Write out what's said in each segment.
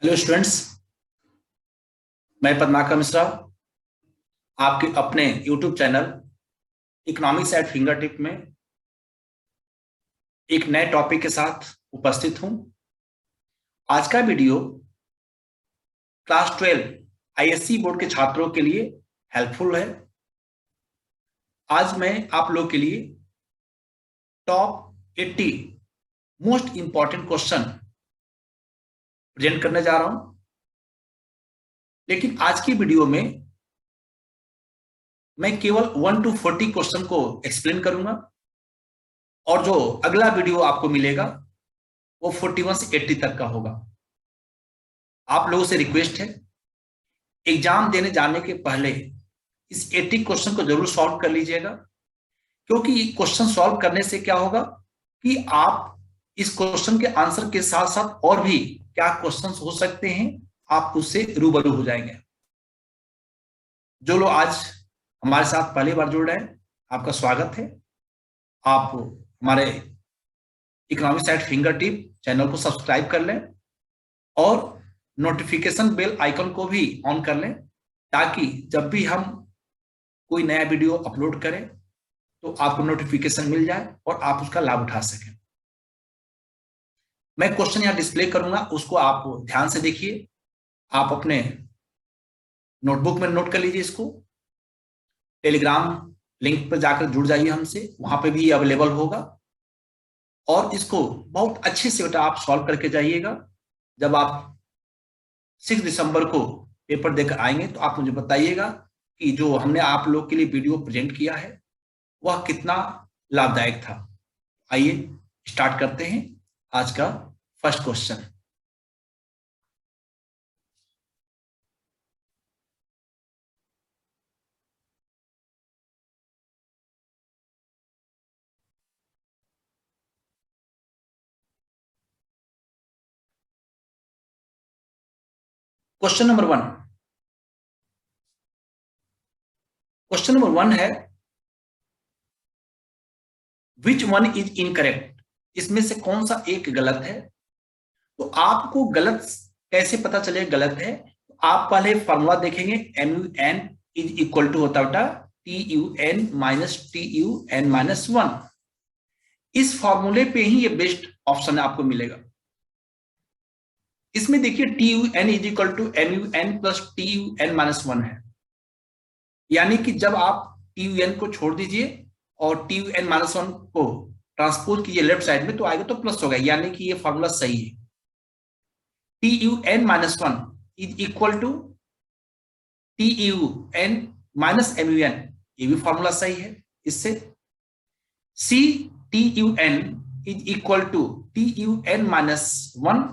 Hello students. मैं पद्माकर मिश्रा आपके अपने YouTube channel economics eight finger tip में एक नए टॉपिक के साथ उपस्थित हूं। आज का वीडियो क्लास 12 आईएससी बोर्ड के छात्रों के लिए हेल्पफुल है। आज मैं आप लोग के लिए top 80 most important question present करने जा रहा हूं। लेकिन आज की वीडियो में मैं केवल 1 to 40 क्वेश्चन को एक्सप्लेन करूंगा और जो अगला वीडियो आपको मिलेगा वो 41 से 80 तक का होगा। आप लोगों से रिक्वेस्ट है, एग्जाम देने जाने के पहले इस 80 क्वेश्चन को जरूर सॉल्व कर लीजिएगा, क्योंकि क्वेश्चन सॉल्व करने से क्या होगा कि आप इस क्वेश्चन के आंसर के साथ साथ और भी क्या क्वेश्चन हो सकते हैं आप उससे रूबरू हो जाएंगे। जो लोग आज हमारे साथ पहली बार जुड़ रहे हैं, आपका स्वागत है। आप हमारे economics eight finger tip channel को सब्सक्राइब कर लें और नोटिफिकेशन बेल आइकन को भी ऑन कर लें, ताकि जब भी हम कोई नया वीडियो अपलोड करें तो आपको नोटिफिकेशन मिल जाए और आप उसका लाभ उठा सकें। मैं क्वेश्चन यहां डिस्प्ले करूंगा, उसको आप ध्यान से देखिए। आप अपने नोटबुक में नोट कर लीजिए इसको। टेलीग्राम लिंक पर जाकर जुड़ जाइए हमसे, वहां पे भी अवेलेबल होगा। और इसको बहुत अच्छे से बेटा आप सॉल्व करके जाइएगा। जब आप 6 दिसंबर को पेपर देकर आएंगे तो आप मुझे बताइएगा कि जो हमने आप लोग के लिए वीडियो प्रेजेंट किया है वह कितना लाभदायक था। आइए स्टार्ट करते हैं आज का first question. Question number 1। Question number 1 है, विच वन इज इनकरेक्ट। इसमें से कौन सा एक गलत है। तो आपको गलत कैसे पता चलेगा गलत है, तो आप पहले फॉर्मूला देखेंगे। M U N is equal to होता बेटा T U N minus T U N minus 1। इस फॉर्मूले पे ही ये बेस्ट ऑप्शन आपको मिलेगा। इसमें देखिए T U N is equal to M U N plus T U N minus 1 है, यानी कि जब आप टी यू एन को छोड़ दीजिए और टी यू एन माइनस 1 को ट्रांसपोज कीजिए लेफ्ट साइड में, तो आएगा तो प्लस होगा, यानी कि ये फॉर्मूला सही है। T U N minus 1 is equal to T U N minus M U N, ये भी फॉर्मूला सही है। इससे C T U N is equal to T U N minus 1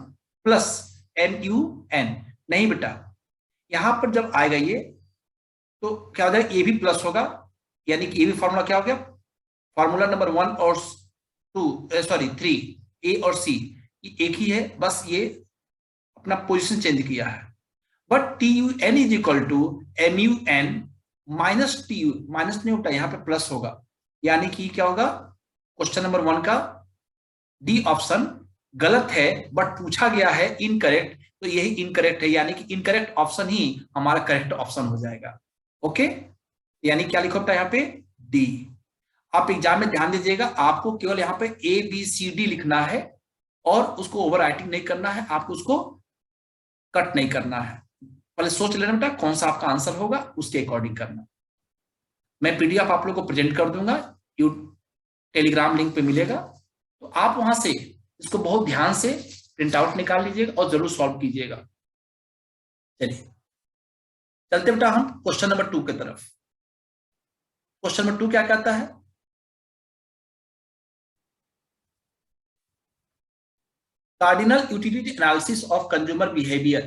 plus M U N. नहीं बेटा, यहां पर जब आएगा ये तो क्या हो जाएगा, ये भी प्लस होगा, यानी कि ये भी फॉर्मूला क्या हो गया, फॉर्मूला नंबर 1 और 3 ए और सी एक ही है, बस ये अपना पोजीशन चेंज किया है। But T U N is equal to M U N minus T U, minus नहीं होता, यहां पे प्लस होगा, यानी कि क्या होगा, क्वेश्चन नंबर 1 का डी ऑप्शन गलत है। बट पूछा गया है इनकरेक्ट, तो यही इनकरेक्ट है, यानी कि इनकरेक्ट ऑप्शन ही हमारा करेक्ट ऑप्शन हो जाएगा। ओके, यानी क्या लिखा होता है यहाँ पे, डी। आप एग्जाम में ध्यान दीजिएगा, आपको केवल यहाँ पे ए बी सी डी लिखना है और उसको ओवर राइटिंग नहीं करना है, आपको उसको कट नहीं करना है। पहले सोच लेना बेटा कौन सा आपका आंसर होगा, उसके अकॉर्डिंग करना। मैं पीडीएफ आप लोग को प्रेजेंट कर दूंगा, टेलीग्राम लिंक पे मिलेगा, तो आप वहां से इसको बहुत ध्यान से प्रिंट आउट निकाल लीजिएगा और जरूर सॉल्व कीजिएगा। चलिए चलते बेटा हम क्वेश्चन नंबर 2 की तरफ। क्वेश्चन नंबर 2 क्या कहता है, cardinal utility analysis of consumer behaviour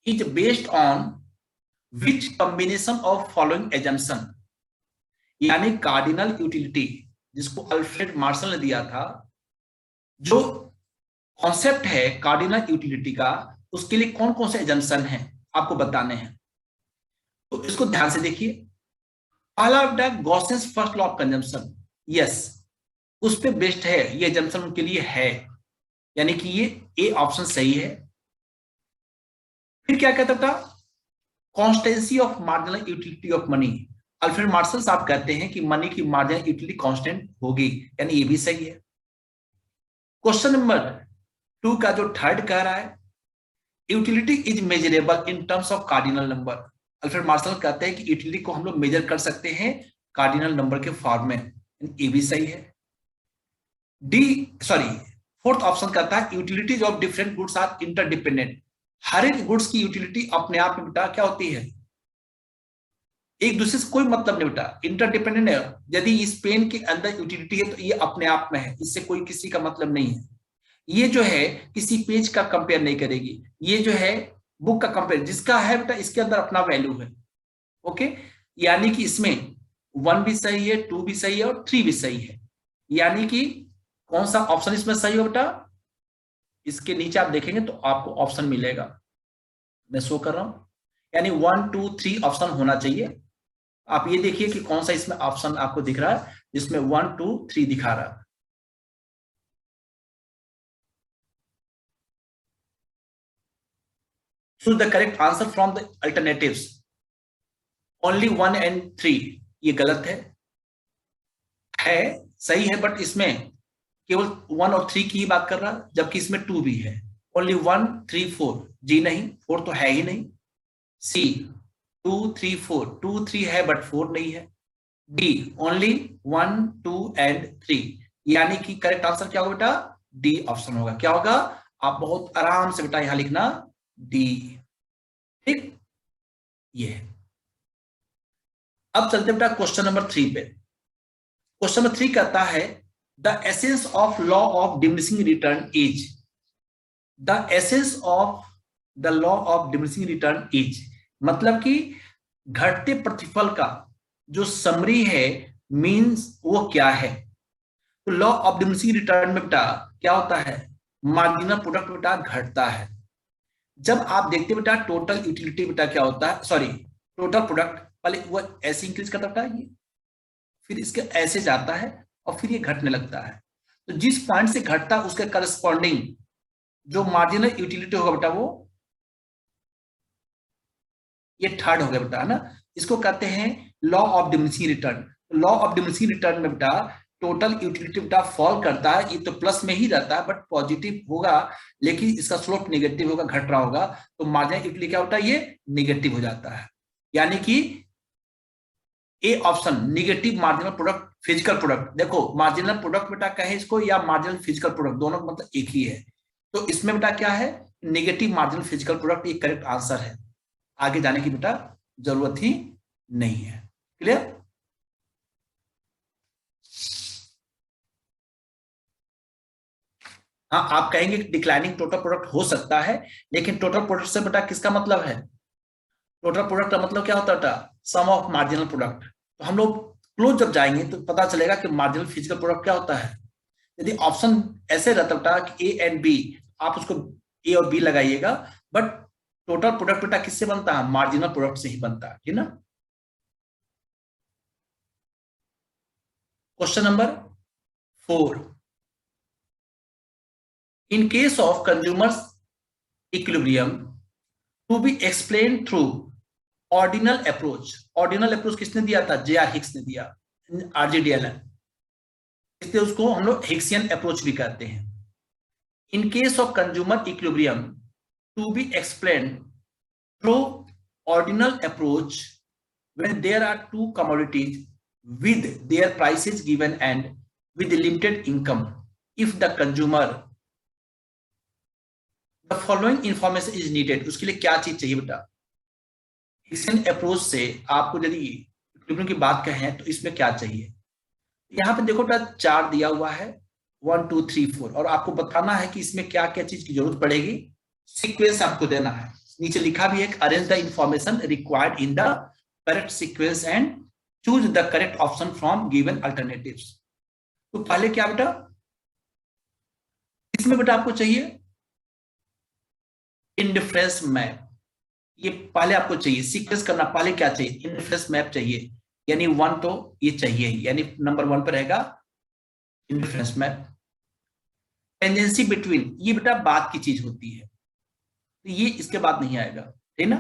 is based on which combination of following assumption. यानी कार्डिनल यूटिलिटी जिसको अल्फ्रेड मार्शल ने दिया था, जो कॉन्सेप्ट है कार्डिनल यूटिलिटी का, उसके लिए कौन कौन से एजम्पशन हैं आपको बताने हैं। तो इसको ध्यान से देखिए। पहला बेटा Gossen's first law of consumption, yes उस पे बेस्ड है ये एजम्पशन उनके लिए है, यानी कि ये ए ऑप्शन सही है। फिर क्या कहता था, constituency of marginal utility of money. Alfred Marshall साहब कहते हैं कि मनी की मार्जिनल यूटिलिटी कांस्टेंट होगी, यानी ये भी सही है। क्वेश्चन नंबर 2 का जो थर्ड कह रहा है, utility is measurable in terms of cardinal number. Alfred Marshall कहते हैं कि यूटिलिटी को हम लोग मेजर कर सकते हैं कार्डिनल नंबर के फॉर्म में, ये भी सही है। फोर्थ ऑप्शन कहता है utilities of different goods are interdependent. हर एक गुड्स की यूटिलिटी अपने आप में बेटा क्या होती है, एक दूसरे से कोई मतलब नहीं बेटा, इंटरडिपेंडेंट है। यदि इस पेन के अंदर यूटिलिटी है तो ये अपने आप में है, इससे कोई किसी का मतलब नहीं है। ये जो है किसी पेज का कंपेयर नहीं करेगी, ये जो है बुक का कंपेयर, जिसका है बेटा इसके अंदर अपना वैल्यू है। ओके, यानी कि इसमें 1 भी सही है, 2 भी सही है और 3 भी सही है। यानी कि कौन सा ऑप्शन इसमें सही हो बेटा, इसके नीचे आप देखेंगे तो आपको ऑप्शन मिलेगा, मैं शो कर रहा हूं, यानी 1 2 3 ऑप्शन होना चाहिए। आप ये देखिए कि कौन सा इसमें ऑप्शन आपको दिख रहा है जिसमें 1 2 3 दिखा रहा है। Choose the correct answer from the alternatives. Only 1 and 3, ये गलत है सही है, बट इसमें केवल 1 और 3 की ही बात कर रहा है, जबकि इसमें 2 भी है। ओनली 1 3 4, जी नहीं, 4 तो है ही नहीं। सी 2 3 4, 2 3 है बट 4 नहीं है। डी ओनली 1 2 एंड 3, यानी कि करेक्ट आंसर क्या होगा बेटा, डी ऑप्शन होगा। क्या होगा, आप बहुत आराम से बेटा यहां लिखना डी, ठीक, ये है। अब चलते बेटा क्वेश्चन नंबर 3 पे। क्वेश्चन नंबर 3 कहता है the essence of law of diminishing return is, the essence of the law of diminishing return is, मतलब कि घटते प्रतिफल का जो समरी है, मींस वो क्या है। तो लॉ ऑफ डिमिनिशिंग रिटर्न में बेटा क्या होता है, मार्जिनल प्रोडक्ट बेटा घटता है। जब आप देखते बेटा टोटल यूटिलिटी बेटा क्या होता है, सॉरी टोटल प्रोडक्ट, पहले वो ऐसे इंक्रीज करता बेटा ये, फिर इसके ऐसे जाता है और फिर ये घटने लगता है। तो जिस पॉइंट से घटता है उसके करस्पॉन्डिंग जो मार्जिनल यूटिलिटी होगा बेटा वो ये थर्ड हो गया बेटा, है ना। इसको कहते हैं law of diminishing return. Law of diminishing return में बेटा टोटल यूटिलिटी बेटा फॉल करता है, ये तो प्लस में ही रहता है बट पॉजिटिव होगा, लेकिन इसका स्लोप नेगेटिव होगा, घट रहा होगा, तो मार्जिनल यूटिलिटी क्या होता है, ये नेगेटिव हो जाता है। यानी कि A option negative marginal product physical product. देखो मार्जिनल प्रोडक्ट बेटा कहे इसको या मार्जिनल फिजिकल प्रोडक्ट, दोनों का मतलब एक ही है। तो इसमें बेटा क्या है, नेगेटिव मार्जिनल फिजिकल प्रोडक्ट, ये करेक्ट आंसर है। आगे जाने की बेटा जरूरत ही नहीं है। क्लियर। हाँ, आप कहेंगे डिक्लाइनिंग टोटल प्रोडक्ट हो सकता है, लेकिन टोटल प्रोडक्ट से बेटा किसका मतलब है, टोटल प्रोडक्ट का मतलब क्या होता है बेटा, सम ऑफ मार्जिनल प्रोडक्ट। तो हम लोग क्लोज जब जाएंगे तो पता चलेगा कि मार्जिनल फिजिकल प्रोडक्ट क्या होता है। यदि ऑप्शन ऐसे रहता बेटा कि ए एंड बी, आप उसको ए और बी लगाइएगा, बट टोटल प्रोडक्ट बेटा किससे बनता है, मार्जिनल प्रोडक्ट से ही बनता है, ठीक ना। Question number 4, in case of consumers equilibrium to be explain through ordinal approach. Ordinal approach किसने दिया था, जे.आर. हिक्स ने दिया, RGDLN, इसलिए उसको हम लोग हिक्सियन अप्रोच भी कहते हैं। In case of consumer equilibrium to be explain through ordinal approach when there are two commodities with their prices given and with limited income, if the consumer the following information is needed, उसके लिए क्या चीज चाहिए बेटा। Hicksian approach से आपको यदि equilibrium की बात कहें तो इसमें क्या चाहिए, यहाँ पे देखो बेटा 4 दिया हुआ है, 1 2 3 4, और आपको बताना है कि इसमें क्या क्या चीज की जरूरत पड़ेगी, सीक्वेंस आपको देना है। नीचे लिखा भी है arrange the information required in the correct sequence and choose the correct option from given alternatives. तो पहले क्या बेटा, इसमें बेटा आपको चाहिए इंडिफरेंस मैप, ये पहले आपको चाहिए सीक्वेंस करना, पहले क्या चाहिए, इंडिफरेंस मैप चाहिए, यानी 1 तो ये चाहिए ही, यानी नंबर 1 पर रहेगा इंडिफरेंस मैप। टेंडेंसी बिटवीन, ये बेटा बात की चीज होती है, तो ये इसके बाद नहीं आएगा, ठीक ना।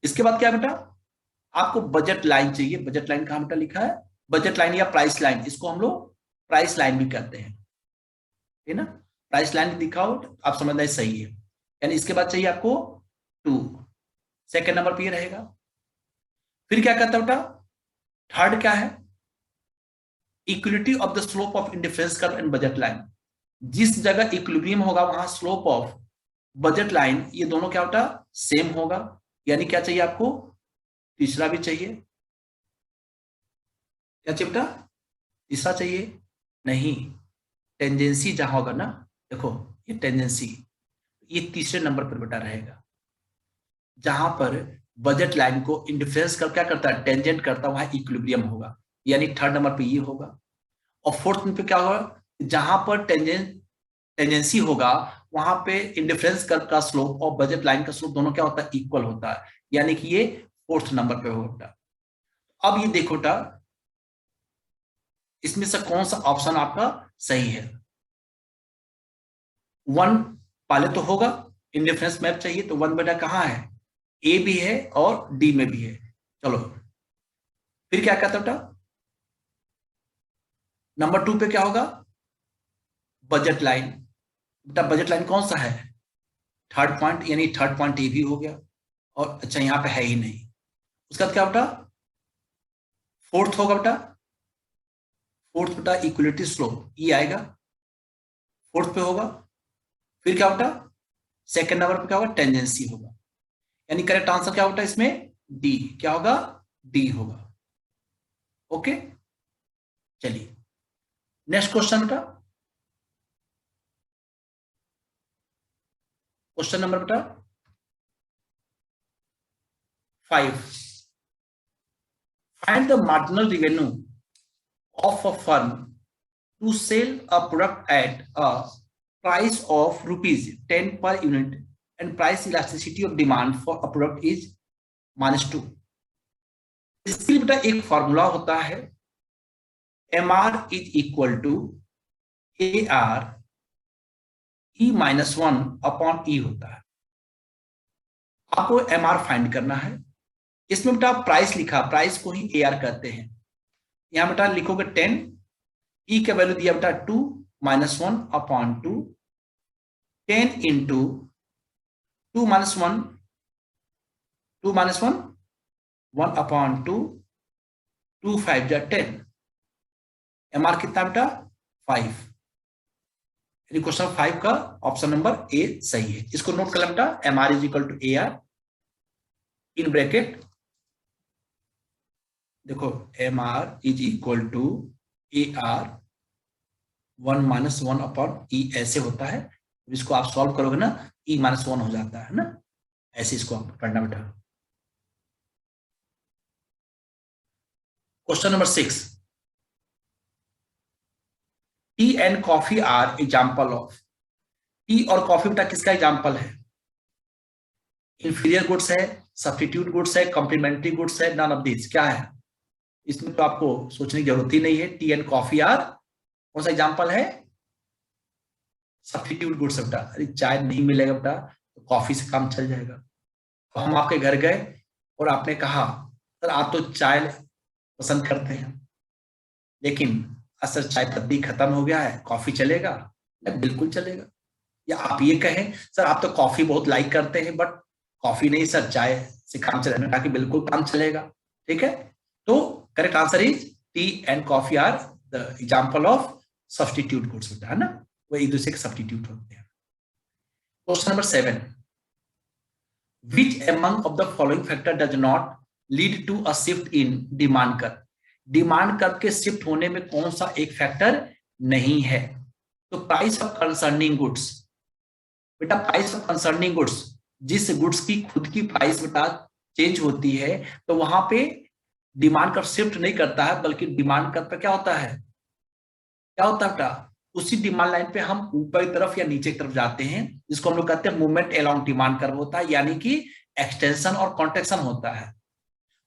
इसके बाद क्या बेटा, आपको बजट लाइन चाहिए। बजट लाइन कहां बेटा लिखा है, बजट लाइन या प्राइस लाइन, इसको हम लोग प्राइस लाइन भी कहते हैं, ठीक ना। प्राइस लाइन दिखाओ आप समझना सही है। यानी इसके बाद चाहिए आपको 2, सेकेंड नंबर पे ये रहेगा। फिर क्या कहता है बेटा, थर्ड क्या है, equality of the slope of indifference curve and budget line. जिस जगह इक्विलिब्रियम होगा वहां स्लोप ऑफ बजट लाइन ये दोनों क्या होता सेम होगा। यानी क्या चाहिए आपको, तीसरा भी चाहिए। क्या चाहिए बेटा, तीसरा चाहिए नहीं, टेंजेंसी जहां होगा ना, देखो ये टेंजेंसी, ये तीसरे नंबर पर बेटा रहेगा। जहां पर बजट लाइन को इंडिफरेंस कर क्या करता है, टेंजेंट करता है, वहां इक्विलिब्रियम होगा। यानी थर्ड नंबर पे ये होगा। और फोर्थ नंबर पे क्या होगा, जहां पर टेंजेंसी होगा वहां पे इंडिफरेंस कर्व का स्लोप और बजट लाइन का स्लोप दोनों क्या होता है, इक्वल होता है। यानी कि ये फोर्थ नंबर पे होगा। अब ये देखो बेटा, इसमें से कौन सा ऑप्शन आपका सही है। 1 पहले तो होगा, इंडिफरेंस मैप चाहिए तो 1 बेटा कहां है, ए भी है और डी में भी है। चलो फिर क्या कहता बेटा, नंबर 2 पे क्या होगा, बजट लाइन। बेटा बजट लाइन कौन सा है, थर्ड पॉइंट, यानी थर्ड पॉइंट ए भी हो गया। और अच्छा यहाँ पे है ही नहीं। उसके बाद क्या बेटा, फोर्थ होगा बेटा, फोर्थ बेटा इक्वलिटी स्लोप ये आएगा, फोर्थ पे होगा। फिर क्या बेटा, सेकंड नंबर पे क्या होगा, टेंजेंसी होगा। यानी करेक्ट आंसर क्या होता है इसमें, डी। क्या होगा, डी होगा। ओके चलिए नेक्स्ट क्वेश्चन बेटा, क्वेश्चन नंबर बेटा 5, find the marginal revenue of a firm to sell a product at a price of rupees 10 per unit and price elasticity of demand for a product is -2। इसके लिए बेटा एक formula होता है, MR is equal to AR E-1 upon E होता है। आपको MR find करना है। इसमें बेटा प्राइस लिखा, प्राइस को ही AR कहते हैं। यहां बेटा लिखोगे 10, ई का वैल्यू दिया बेटा 2 -1 अपॉन 2, 10 इंटू 2 -1 2 -1 1 अपॉन 2, 2 5 जा 10। MR कितना बेटा 5। यानी क्वेश्चन 5 का ऑप्शन नंबर ए सही है। इसको नोट कर लें बेटा, MR is equal to AR in bracket, देखो MR is equal to AR 1 - 1 upon E ऐसे होता है। इसको आप सॉल्व करोगे ना, E-1 हो जाता है ना, ऐसे इसको आप पढ़ना बेटा। Question number 6, tea and coffee are example of. Tea और कॉफी बेटा किसका एग्जाम्पल है, इंफीरियर गुड्स है, सब्स्टिट्यूट गुड्स है, कॉम्प्लीमेंट्री गुड्स है, नन ऑफ दिस। क्या है, इसमें तो आपको सोचने की जरूरत ही नहीं है। टी एंड कॉफी आर कौन सा एग्जाम्पल है, सब्स्टिट्यूट गुड्स बेटा। अरे चाय नहीं मिलेगा बेटा तो कॉफी से काम चल जाएगा। तो हम आपके घर गए और आपने कहा सर आप तो चाय पसंद करते हैं लेकिन असर चाय पत्ती खत्म हो गया है, कॉफी चलेगा? बिल्कुल चलेगा। या आप ये कहें सर आप तो कॉफी बहुत लाइक करते हैं बट कॉफी नहीं सर, चाय से काम चलेगा, ताकि बिल्कुल काम चलेगा। ठीक है, तो correct answer is tea and coffee are the example of substitute goods होता है ना, वो एक दूसरे के सब्स्टिट्यूट होते हैं। Question number 7, which among of the following factor does not lead to a shift in demand curve. Demand curve के शिफ्ट होने में कौन सा एक फैक्टर नहीं है, तो प्राइस ऑफ कंसर्निंग गुड्स। बेटा प्राइस ऑफ कंसर्निंग गुड्स, जिस गुड्स की खुद की प्राइस बेटा चेंज होती है तो वहां पे डिमांड कर्व शिफ्ट नहीं करता है, बल्कि डिमांड कर्व पे क्या होता है, क्या होता है बेटा, उसी डिमांड लाइन पे हम ऊपर की तरफ या नीचे की तरफ जाते हैं, जिसको हम लोग कहते हैं मूवमेंट अलोंग डिमांड कर्व होता है, यानी कि एक्सटेंशन और कॉन्ट्रेक्शन होता है।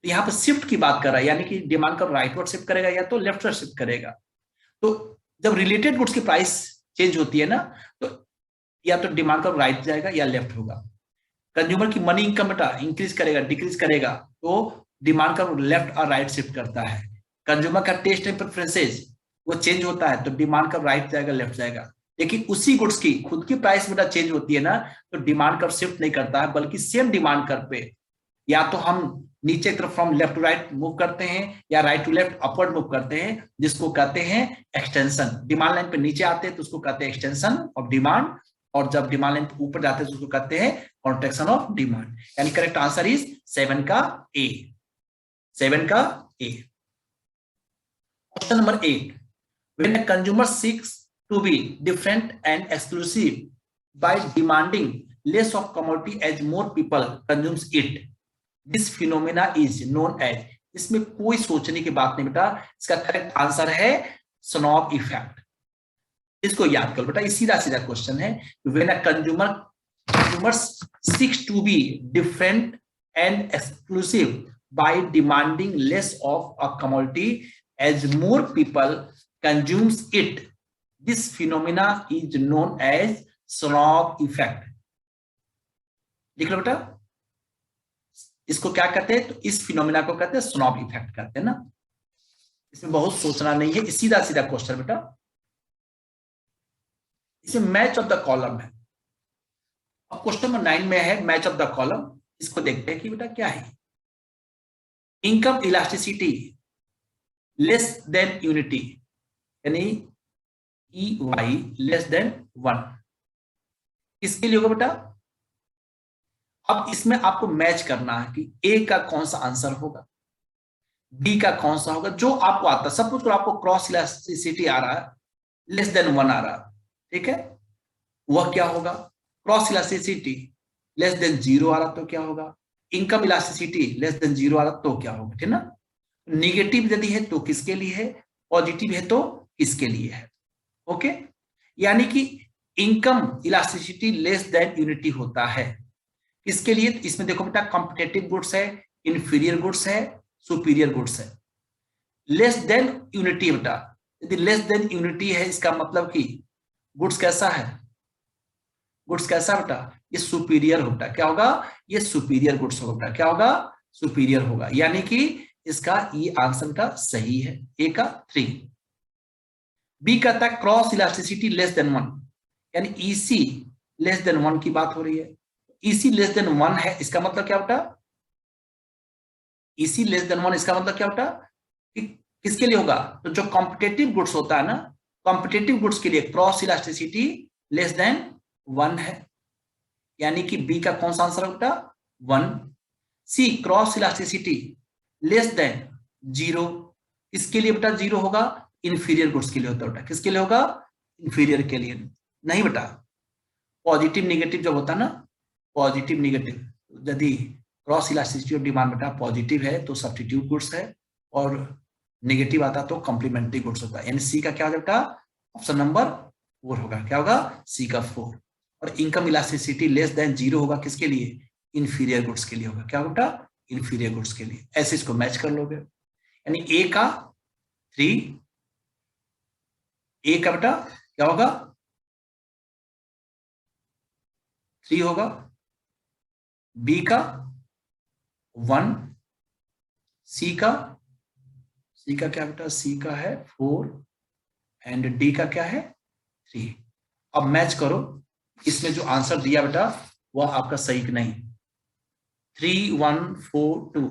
तो यहाँ पे शिफ्ट की बात कर रहा है, यानी कि डिमांड कर्व राइटवर्ड शिफ्ट करेगा या तो लेफ्टवर्ड शिफ्ट करेगा। तो जब रिलेटेड गुड्स की प्राइस चेंज होती है ना, तो या तो डिमांड कर्व राइट जाएगा या लेफ्ट होगा। कंज्यूमर की मनी इनकम बेटा इंक्रीज करेगा डिक्रीज करेगा तो डिमांड का लेफ्ट और राइट शिफ्ट करता है। कंज्यूमर का टेस्ट एंड प्रेफरेंसेज वो चेंज होता है तो डिमांड का राइट जाएगा लेफ्ट जाएगा। लेकिन उसी गुड्स की खुद की प्राइस बेटा चेंज होती है ना तो डिमांड कर्व शिफ्ट नहीं करता है, बल्कि सेम डिमांड कर्व पे या तो हम नीचे की तरफ from left to right move करते हैं या right to left upward move करते हैं, जिसको कहते हैं एक्सटेंशन। डिमांड लाइन पे नीचे आते हैं तो उसको कहते हैं एक्सटेंशन ऑफ डिमांड, और जब डिमांड लाइन पे ऊपर जाते हैं तो उसको कहते हैं कॉन्ट्रैक्शन ऑफ डिमांड। यानी करेक्ट आंसर इज 7 का ए। 7 का A. Question number 8, when a consumer seeks to be different and exclusive by demanding less of commodity as more people consumes it, this phenomena is known as। इसमें कोई सोचने की बात नहीं बेटा, इसका करेक्ट आंसर है स्नॉब इफेक्ट। इसको याद करो बेटा, ये सीधा सीधा क्वेश्चन है। when a consumer seeks to be different and exclusive by demanding less of a commodity as more people consumes it, this phenomena is known as snob effect. लिख लो बेटा, इसको क्या कहते हैं? तो इस फिनोमिना को कहते हैं स्नॉब इफेक्ट कहते हैं ना। इसमें बहुत सोचना नहीं है, सीधा सीधा क्वेश्चन बेटा। इसमें मैच ऑफ द कॉलम है। अब क्वेश्चन नंबर 9 में है मैच ऑफ द कॉलम। इसको देखते हैं कि बेटा क्या है। Income elasticity less than unity, यानी EY लेस देन 1, किसके लिए होगा बेटा? अब इसमें आपको मैच करना है कि ए का कौन सा आंसर होगा, बी का कौन सा होगा, जो आपको आता है। सब कुछ आपको क्रॉस इलास्टिसिटी आ रहा है, लेस देन 1 आ रहा है, ठीक है, वह क्या होगा? क्रॉस इलास्टिसिटी लेस देन 0 आ रहा तो क्या होगा? इनकम इलास्टिसिटी लेस देन 0 आ रहा तो क्या होगा? ठीक ना। निगेटिव यदि है तो किसके लिए है, पॉजिटिव है तो किसके लिए है। ओके, यानी कि income elasticity less than unity होता है किसके लिए? तो इसमें देखो बेटा, कॉम्पिटेटिव गुड्स है, इंफीरियर गुड्स है, सुपीरियर गुड्स है। लेस देन यूनिटी बेटा, यदि लेस देन यूनिटी है इसका मतलब कि गुड्स कैसा है? गुड्स कैसा बेटा? ये सुपीरियर होगा। क्या होगा? ये सुपीरियर गुड्स होगा। क्या होगा? सुपीरियर होगा। यानी कि इसका ये आंसर का सही है, ए का 3। बी कहता है क्रॉस इलास्टिसिटी लेस देन 1, यानी EC लेस देन 1 की बात हो रही है। EC लेस देन 1 है, इसका मतलब क्या बेटा? EC लेस देन 1 इसका मतलब क्या बेटा? कि किसके लिए होगा? तो जो कॉम्पिटेटिव गुड्स होता है ना, कॉम्पिटेटिव गुड्स के लिए क्रॉस इलास्टिसिटी लेस देन 1 है, यानी कि बी का कौन सा आंसर है बेटा? 1। सी क्रॉस इलास्टिसिटी लेस देन 0, इसके लिए बेटा 0 होगा, इंफीरियर गुड्स के लिए होता है बेटा। किसके लिए होगा? इंफीरियर के लिए नहीं बेटा। पॉजिटिव निगेटिव जब होता है ना, पॉजिटिव निगेटिव, यदि क्रॉस इलास्टिसिटी ऑफ डिमांड बेटा पॉजिटिव है तो सब्स्टिट्यूट गुड्स है, और नेगेटिव आता तो कॉम्प्लीमेंट्री गुड्स होता है। यानी सी का क्या होगा बेटा? ऑप्शन नंबर 4 होगा। क्या होगा? सी का 4। और इनकम इलास्टिसिटी लेस देन 0 होगा किसके लिए? इंफीरियर गुड्स के लिए होगा। क्या होगा बेटा? इंफीरियर गुड्स के लिए। ऐसे इसको मैच कर लोगे, यानी ए का 3, ए का बेटा क्या होगा? 3 होगा, बी का 1, सी का क्या बेटा? सी का है 4 एंड डी का क्या है? 3। अब मैच करो, इसमें जो आंसर दिया बेटा वह आपका सही कि नहीं। 3142,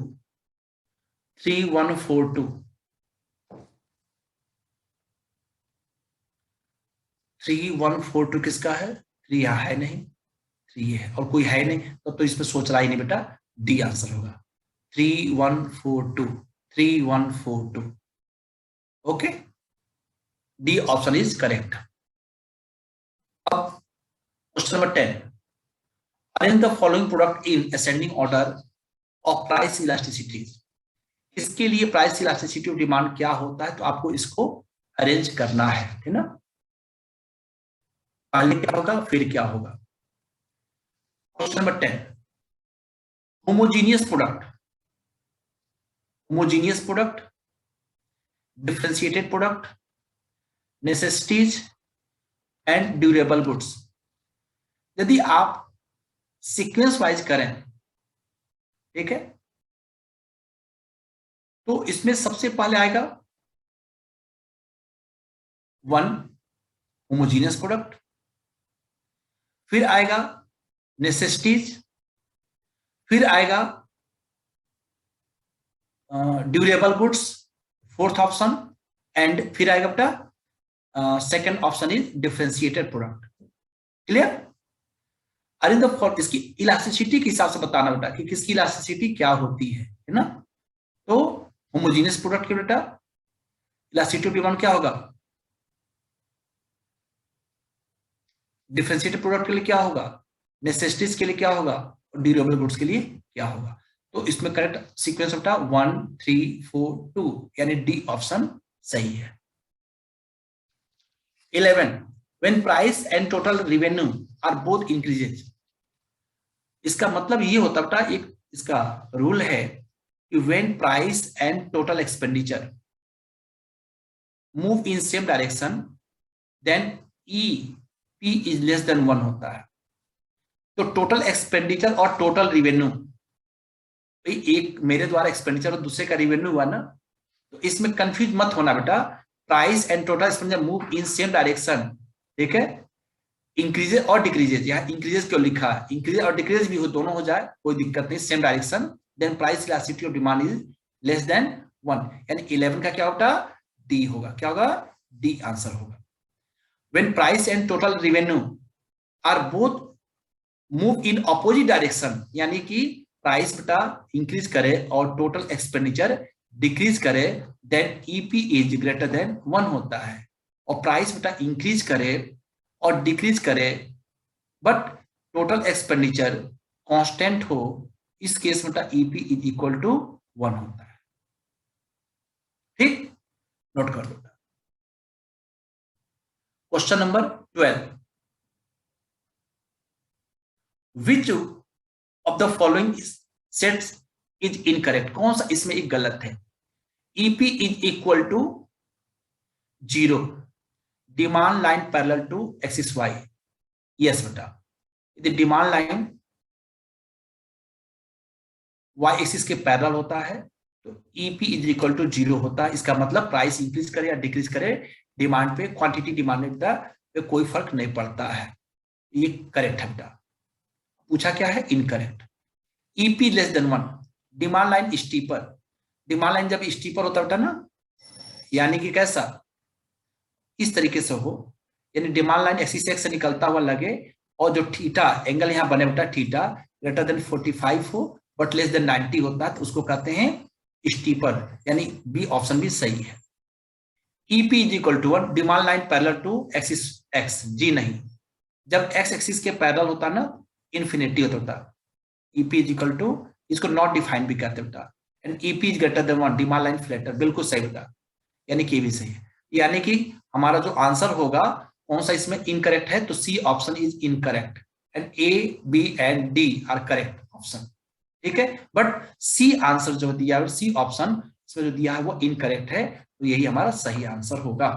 3142, 3142 किसका है? 3 यहाँ है नहीं, 3 है और कोई है नहीं, तो इसमें सोच रहा ही नहीं बेटा, डी आंसर होगा। 3142, 3142। Okay, D option is correct. अब question number 10, arrange the following product in ascending order of price elasticity. इसके लिए प्राइस इलास्टिसिटी ऑफ डिमांड क्या होता है, तो आपको इसको अरेंज करना है, ठीक ना। पहले क्या होगा फिर क्या होगा। Question number 10, homogeneous product, homogeneous product, differentiated product, necessities and durable goods. यदि आप सीक्वेंस वाइज करें, ठीक है, तो इसमें सबसे पहले आएगा 1 होमोजीनियस प्रोडक्ट, फिर आएगा नेसेसिटीज, फिर आएगा durable goods, fourth option, and फिर आएगा बेटा second option is differentiated product. Clear? अरिंद फॉर इसकी इलास्टिसिटी के हिसाब से बताना बेटा कि किसकी इलास्टिसिटी क्या होती है ना। तो होमोजीनियस प्रोडक्ट के बेटा इलास्टिसिटी डिमांड क्या होगा, डिफरेंशिएटेड प्रोडक्ट के लिए क्या होगा, नेसेसिटीज के लिए क्या होगा, और ड्यूरेबल गुड्स के लिए क्या होगा। तो इसमें करेक्ट सीक्वेंस बेटा 1 3 4 2 यानी डी ऑप्शन सही है। 11 when price and total revenue are both increases. इसका मतलब ये होता बेटा, एक इसका रूल है कि when price and total expenditure move in same direction then P is less than 1 होता है। तो टोटल एक्सपेंडिचर और टोटल रिवेन्यू, एक मेरे द्वारा एक्सपेंडिचर और दूसरे का रिवेन्यू हुआ ना, तो इसमें कंफ्यूज मत होना बेटा। Price and total expenditure move in same direction, ठीक है, इंक्रीजेज और डिक्रीजेज, यहाँ इंक्रीजेज क्यों लिखा है, इंक्रीजेज और डिक्रीजेज भी हो, दोनों हो जाए कोई दिक्कत नहीं, same direction, then price elasticity of demand is less than 1, यानी 11 का क्या होगा, डी होगा। क्या होगा, डी आंसर होगा। When price and total revenue are both move in opposite direction, यानी कि प्राइस बेटा इंक्रीज करे और टोटल एक्सपेंडिचर डिक्रीज करे, then EP is greater than 1 होता है। और प्राइस बेटा इंक्रीज करे और डिक्रीज करे बट टोटल एक्सपेंडिचर कांस्टेंट हो, इस केस में बेटा ईपी इज इक्वल टू 1 होता है। ठीक, नोट कर दो। Question number 12, which of the following sets is incorrect. कौन सा इसमें एक गलत है। EP is equal to 0, demand line parallel to axis Y. Yes बेटा, यदि डिमांड लाइन वाई एक्सिस के पैरेलल होता है तो ईपी इज इक्वल टू 0 होता है। इसका मतलब प्राइस इंक्रीज करे या डिक्रीज करे, डिमांड पे, क्वांटिटी डिमांड पे कोई फर्क नहीं पड़ता है। ये करेक्ट है बेटा। पूछा क्या है, incorrect. EP less than 1, demand line steeper, demand line जब स्टीपर होता बेटा ना, यानी कि कैसा, इस तरीके से हो, यानी डिमांड लाइन एक्सिस एक्स से निकलता हुआ लगे और जो थीटा एंगल यहां बने बेटा, थीटा ग्रेटर देन 45 हो बट लेस देन 90 होता है, तो उसको कहते हैं स्टीपर, यानी बी ऑप्शन भी सही है। EP is equal to 1, demand line parallel to axis X, जी नहीं, जब एक्स एक्सिस के पैरेलल होता ना इन्फिनिटी होता। EP इज इक्वल टू, इसको नॉट डिफाइन भी कहते बेटा, and EP is greater than 1, demand line flatter, बिल्कुल सही बेटा, यानी कि भी सही है। यानी कि हमारा जो आंसर होगा कौन सा इसमें इनकरेक्ट है, तो C option is incorrect, and A, B and D are correct option. ठीक है, बट सी आंसर जो दिया है, सी ऑप्शन इसमें जो दिया है वो इनकरेक्ट है, तो यही हमारा सही आंसर होगा।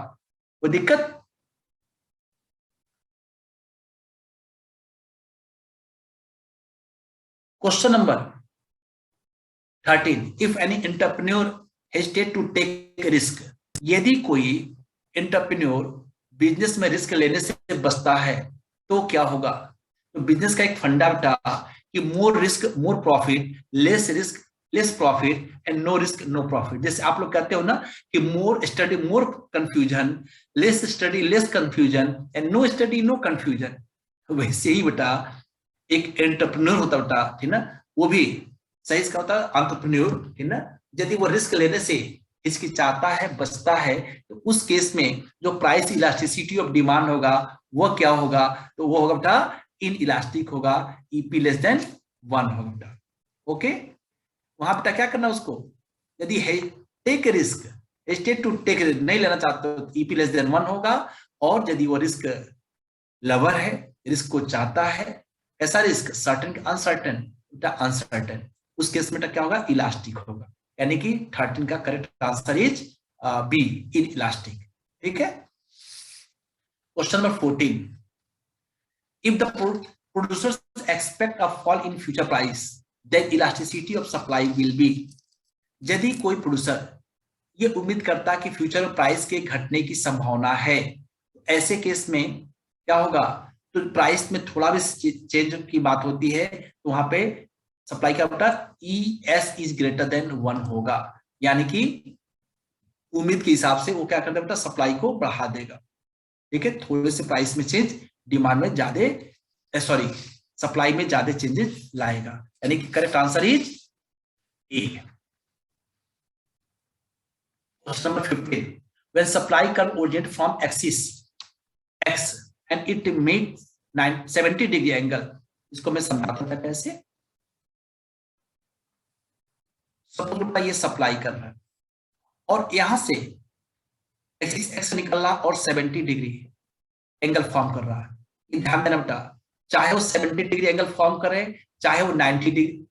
कोई दिक्कत? Question number 13, if any entrepreneur hesitate to take risk. यदि कोई एंटरप्रेन्योर बिजनेस में रिस्क लेने से बचता है तो क्या होगा। तो बिजनेस का एक फंडा था कि more risk more profit, less risk less profit and no risk no profit. जैसे आप लोग कहते हो ना कि more study more confusion, less study less confusion and no study no confusion. वैसे ही बेटा एक एंटरप्रेन्योर होता बेटा, ठीक ना, वो भी सही इसका होता है एंटरप्रेन्योर, ठीक ना। यदि वो रिस्क लेने से हिचकिचाता है, बचता है, तो उस केस में जो प्राइस इलास्टिसिटी ऑफ डिमांड होगा वो क्या होगा, तो वो होगा बेटा इन इलास्टिक होगा, ईपी लेस देन 1 होगा बेटा। ओके, वहां बेटा क्या करना उसको, यदि take risk, hesitate to take risk नहीं लेना चाहते तो ईपी लेस देन 1 होगा, और यदि वो रिस्क लवर है, रिस्क को चाहता है, ऐसा रिस्क सर्टेन अनसर्टेन, बेटा अनसर्टेन, उस केस में क्या होगा, इलास्टिक होगा। यानी कि 13 का correct answer is B, inelastic. ठीक है, question number 14, if the producers expect a fall in future price, then elasticity of supply will be। यदि कोई प्रोड्यूसर ये उम्मीद करता कि फ्यूचर में प्राइस के घटने की संभावना है, ऐसे केस में क्या होगा, तो प्राइस में थोड़ा भी चेंज की बात होती है तो वहां पे सप्लाई का बेटा ES इज ग्रेटर देन 1 होगा, यानी कि उम्मीद के हिसाब से वो क्या करता है बेटा, सप्लाई को बढ़ा देगा। ठीक है, थोड़े से प्राइस में चेंज डिमांड में ज्यादा, सॉरी सप्लाई में ज्यादा चेंजेस लाएगा, यानी कि correct answer is a. Question number 15, when supply curve originates from axis x and it makes 70 degree angle, इसको मैं समझाता था कैसे। सपोज बेटा ये सप्लाई कर रहा है और यहां से एक्सिस एक्स निकल रहा और 70 डिग्री एंगल फॉर्म कर रहा है। ये ध्यान देना बेटा, चाहे वो 70 डिग्री एंगल फॉर्म करे, चाहे वो 90 डिग्री,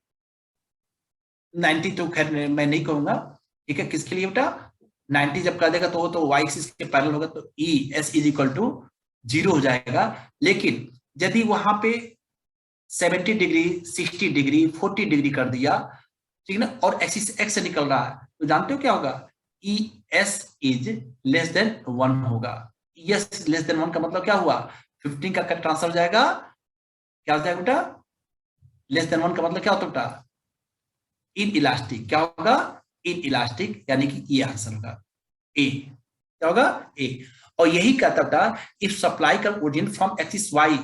90 तो खैर मैं नहीं कहूंगा, ठीक है, किसके लिए बेटा, 90 जब कर देगा तो वो तो y एक्सिस के पैरेलल होगा, तो ES इज इक्वल टू 0 हो जाएगा। लेकिन यदि वहां पे 70 डिग्री, 60 डिग्री, 40 डिग्री कर दिया, ठीक है ना, और एक्सिस एक्स से निकल रहा है, तो जानते हो क्या होगा, ES इज लेस देन 1 होगा। ES लेस देन 1 का मतलब क्या हुआ, 15 का करेक्ट आंसर हो जाएगा, क्या हो जाएगा बेटा, लेस देन 1 का मतलब क्या होता है बेटा, इन इलास्टिक। क्या होगा, इन इलास्टिक, यानी कि ये आंसर होगा ए। क्या होगा, ए। और यही कहता था इफ सप्लाई का ओरिजिन फ्रॉम एक्सिस वाई,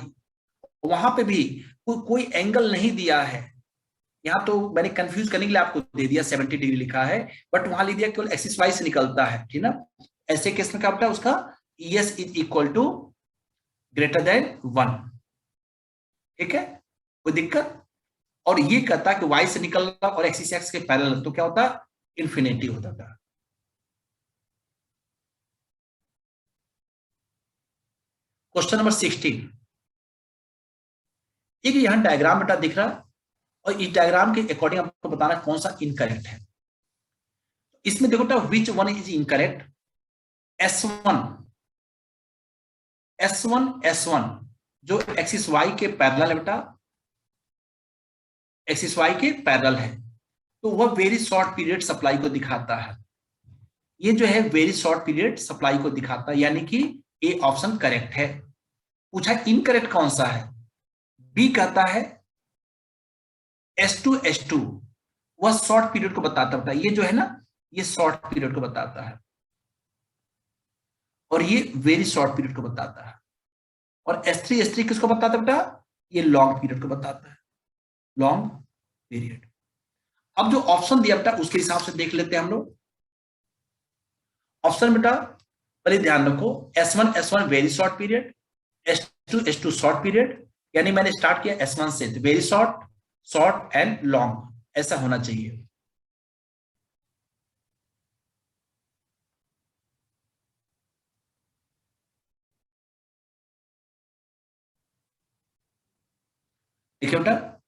वहां पे भी कोई एंगल नहीं दिया है, यहां तो मैंने कंफ्यूज करने के लिए आपको दे दिया 70 डिग्री लिखा है, बट वहां लिख दिया केवल एक्सिस वाई से निकलता है, ठीक ना। ऐसे केस में क्या होता है, उसका ES is equal to greater than 1, ठीक है, कोई दिक्कत। और ये कहता है कि y से निकल रहा और एक्सिस एक्स के पैरेलल, तो क्या होता है, इन्फिनिटी होता था। क्वेश्चन नंबर 16, एक यहां डायग्राम बेटा दिख रहा है और इस डायग्राम के अकॉर्डिंग आपको बताना कौन सा इनकरेक्ट है। इसमें देखो बेटा, विच वन इज इनकरेक्ट, S1 जो एक्सिस वाई के पैरेलल है बेटा, एक्सिस वाई के पैरेलल है, तो वह वेरी शॉर्ट पीरियड सप्लाई को दिखाता है। ये जो है वेरी शॉर्ट पीरियड सप्लाई को दिखाता है, यानी कि ए ऑप्शन करेक्ट है। पूछा इनकरेक्ट कौन सा है, बी कहता है S2 वह शॉर्ट पीरियड को बताता है, ये जो है ना, ये शॉर्ट पीरियड को बताता है, और ये वेरी शॉर्ट पीरियड को बताता है। और S3 किसको बताता है बेटा, ये लॉन्ग पीरियड को बताता है, लॉन्ग पीरियड। अब जो ऑप्शन दिया बेटा उसके हिसाब से देख लेते हैं हम लोग। ऑप्शन बेटा पहले ध्यान रखो, S1 very short period, S2 short period, यानी मैंने स्टार्ट किया S1 से, तो very short, short and long, ऐसा होना चाहिए। देखिए बेटा,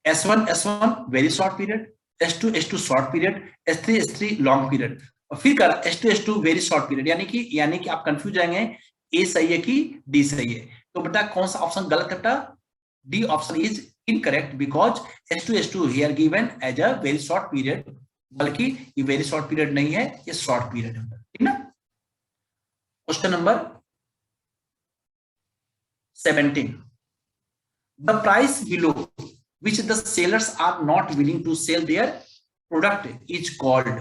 S1 very short period, S2 short period, S3 long period, और फिर करा S2 वेरी शॉर्ट पीरियड, यानी कि आप कंफ्यूज जाएंगे, ए सही है कि डी सही है। तो बेटा कौन सा ऑप्शन गलत है बेटा, D option is incorrect, because S2 here given as a very short period, बल्कि ये वेरी शॉर्ट पीरियड नहीं है, ये शॉर्ट पीरियड है, ठीक ना। Question number 17, the price below which the sellers are not willing to sell their product is called,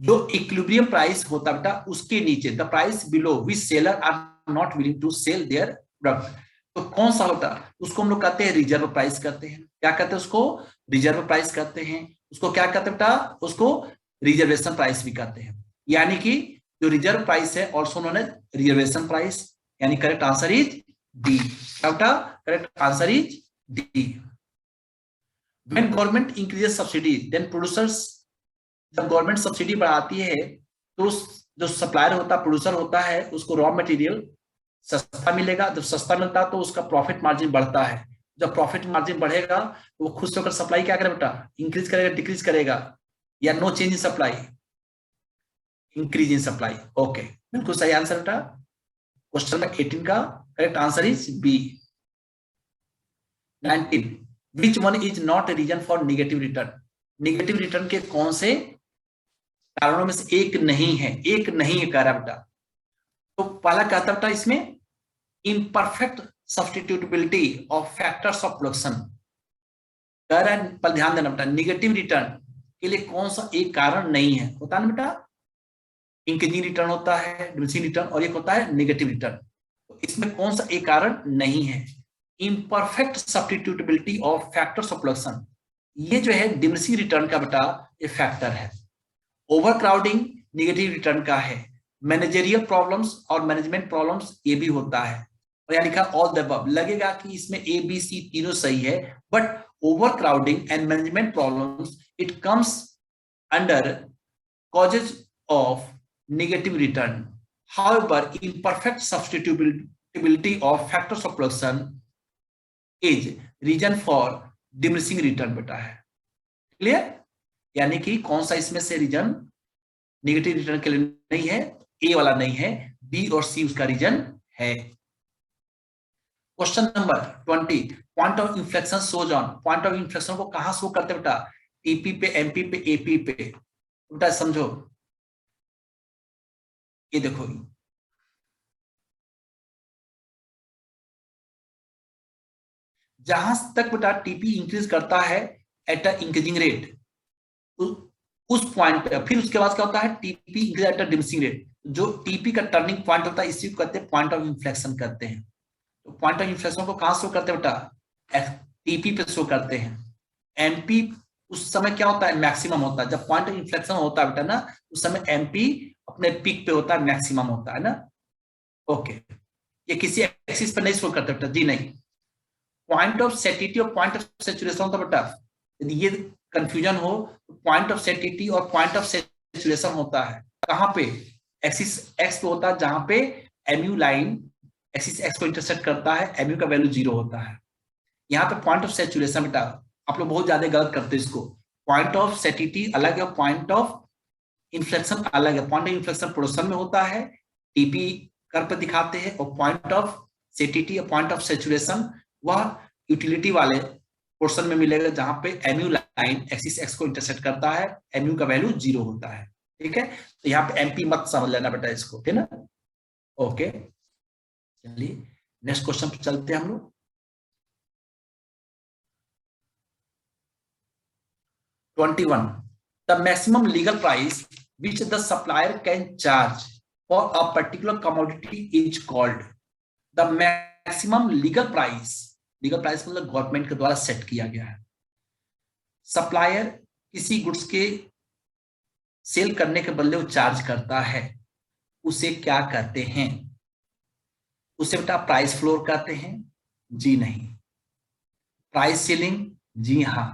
जो equilibrium price होता बेटा उसके नीचे, the price below which seller are not willing to sell their product, तो कौन सा होता, उसको हम लोग कहते हैं रिजर्व प्राइस कहते हैं। क्या कहते हैं उसको, रिजर्व प्राइस कहते हैं। उसको क्या कहते हैं बेटा, उसको रिजर्वेशन प्राइस भी कहते हैं, यानी कि जो रिजर्व प्राइस है also known as reservation price, यानी correct answer is D. Correct answer is D. When government increases subsidy, then producers, जब गवर्नमेंट सब्सिडी बढ़ाती है तो जो सप्लायर होता है, प्रोड्यूसर होता है, उसको रॉ मटेरियल सस्ता मिलेगा। जब सस्ता मिलता है तो उसका प्रॉफिट मार्जिन बढ़ता है। जब प्रॉफिट मार्जिन बढ़ेगा तो वो खुश होकर सप्लाई क्या करेगा बेटा, इंक्रीज करेगा, डिक्रीज करेगा, या no change in supply, increase in supply. Okay, बिल्कुल सही आंसर बेटा। क्वेश्चन नंबर 18 का correct answer is B. 19 which one is not a reason for negative return, negative return के कौन से कारणों में से एक नहीं है, एक नहीं है कह रहा बेटा। तो पहला कहता बेटा इसमें imperfect substitutability of factors of production, कह रहा है पर ध्यान देना बेटा नेगेटिव रिटर्न के लिए कौन सा एक कारण नहीं है, होता है ना बेटा, इंक्रीजिंग रिटर्न होता है, डिमिनिशिंग रिटर्न, और एक होता है नेगेटिव रिटर्न। तो इसमें कौन सा एक कारण नहीं है, imperfect substitutability of factors of production, ये जो है डिमिनिशिंग रिटर्न का बेटा ये फैक्टर है। ओवर क्राउडिंग नेगेटिव रिटर्न का है, मैनेजरियल प्रॉब्लम्स और मैनेजमेंट प्रॉब्लम्स ये भी होता है, और यहाँ लिखा ऑल द अबव, लगेगा कि इसमें ए बी सी तीनों सही है, but over crowding and management problems it comes under causes of negative return. However, imperfect substitutability of factors of production is reason for diminishing return बेटा है, clear. यानी कि कौन सा इसमें से रीजन नेगेटिव रिटर्न के लिए नहीं है, ए वाला नहीं है, बी और सी उसका रीजन है। Question number 20 point of inflection shows on, point of inflection को कहां शो करते बेटा, टीपी पे, एमपी पे, एपी पे, बेटा समझो, ये देखो जहां तक बेटा टीपी इंक्रीज करता है एट अ इंक्रीजिंग रेट, उस पॉइंट पे, फिर उसके बाद क्या होता है TP increase at a diminishing rate, जो टीपी का टर्निंग पॉइंट होता है इसी को कहते हैं पॉइंट ऑफ इन्फ्लेक्शन करते हैं। तो पॉइंट ऑफ इन्फ्लेक्शन को कहां शो करते हैं बेटा, टीपी पे शो करते हैं। एमपी उस समय क्या होता है मैक्सिमम होता है, जब पॉइंट ऑफ इन्फ्लेक्शन होता है बेटा ना उस समय एमपी अपने पीक पे होता है, मैक्सिमम होता है ना, ओके। ये किसी एक्सिस पर नहीं शो करता बेटा, जी नहीं। पॉइंट ऑफ सेटिटी और पॉइंट ऑफ सैचुरेशन होता बेटा, यदि ये कंफ्यूजन हो तो पॉइंट ऑफ सेटिटी और पॉइंट ऑफ सैचुरेशन होता है कहां पे, एक्सिस एक्स पे होता है, जहां पे एमयू लाइन एक्सिस एक्स को इंटरसेक्ट करता है, एमयू का वैल्यू 0 होता है। यहाँ पे पॉइंट ऑफ सैचुरेशन बेटा आप लोग बहुत ज्यादा गलत करते हैं इसको, पॉइंट ऑफ सेटिटी अलग है, पॉइंट ऑफ इन्फ्लेक्शन अलग है। पॉइंट ऑफ इन्फ्लेक्शन प्रोडक्शन में होता है, टीपी कर पे दिखाते हैं, और पॉइंट ऑफ सेटिटी और पॉइंट ऑफ सैचुरेशन वह यूटिलिटी वाले पोर्शन में मिलेगा जहां पे एमयू लाइन एक्सिस एक्स को इंटरसेक्ट करता है, एमयू का वैल्यू 0 होता है, ठीक है। तो यहाँ पे एमपी मत समझ लेना बेटा इसको, ठीक है ना, ओके। चलिए नेक्स्ट क्वेश्चन पे चलते हैं हम लोग। 21 the maximum legal price which the supplier can charge for a particular commodity is called, the maximum legal price, legal price मतलब गवर्नमेंट के द्वारा सेट किया गया है। सप्लायर किसी गुड्स के सेल करने के बदले वो चार्ज करता है, उसे क्या कहते हैं, उसे बेटा प्राइस फ्लोर कहते हैं, जी नहीं। प्राइस सीलिंग, जी हाँ,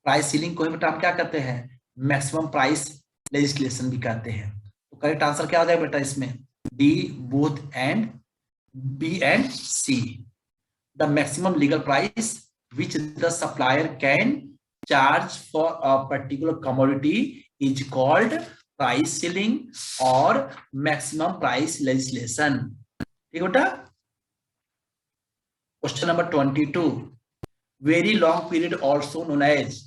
प्राइस सीलिंग को बेटा हम क्या कहते हैं, मैक्सिमम प्राइस लेजिस्लेशन भी कहते हैं। तो करेक्ट आंसर क्या हो जाएगा बेटा इसमें, D both and B and C. The maximum legal price which the supplier can charge for a particular commodity is called price ceiling और मैक्सिमम प्राइस लेजिस्लेशन, ठीक है बेटा। Question number 22 very long period also known as,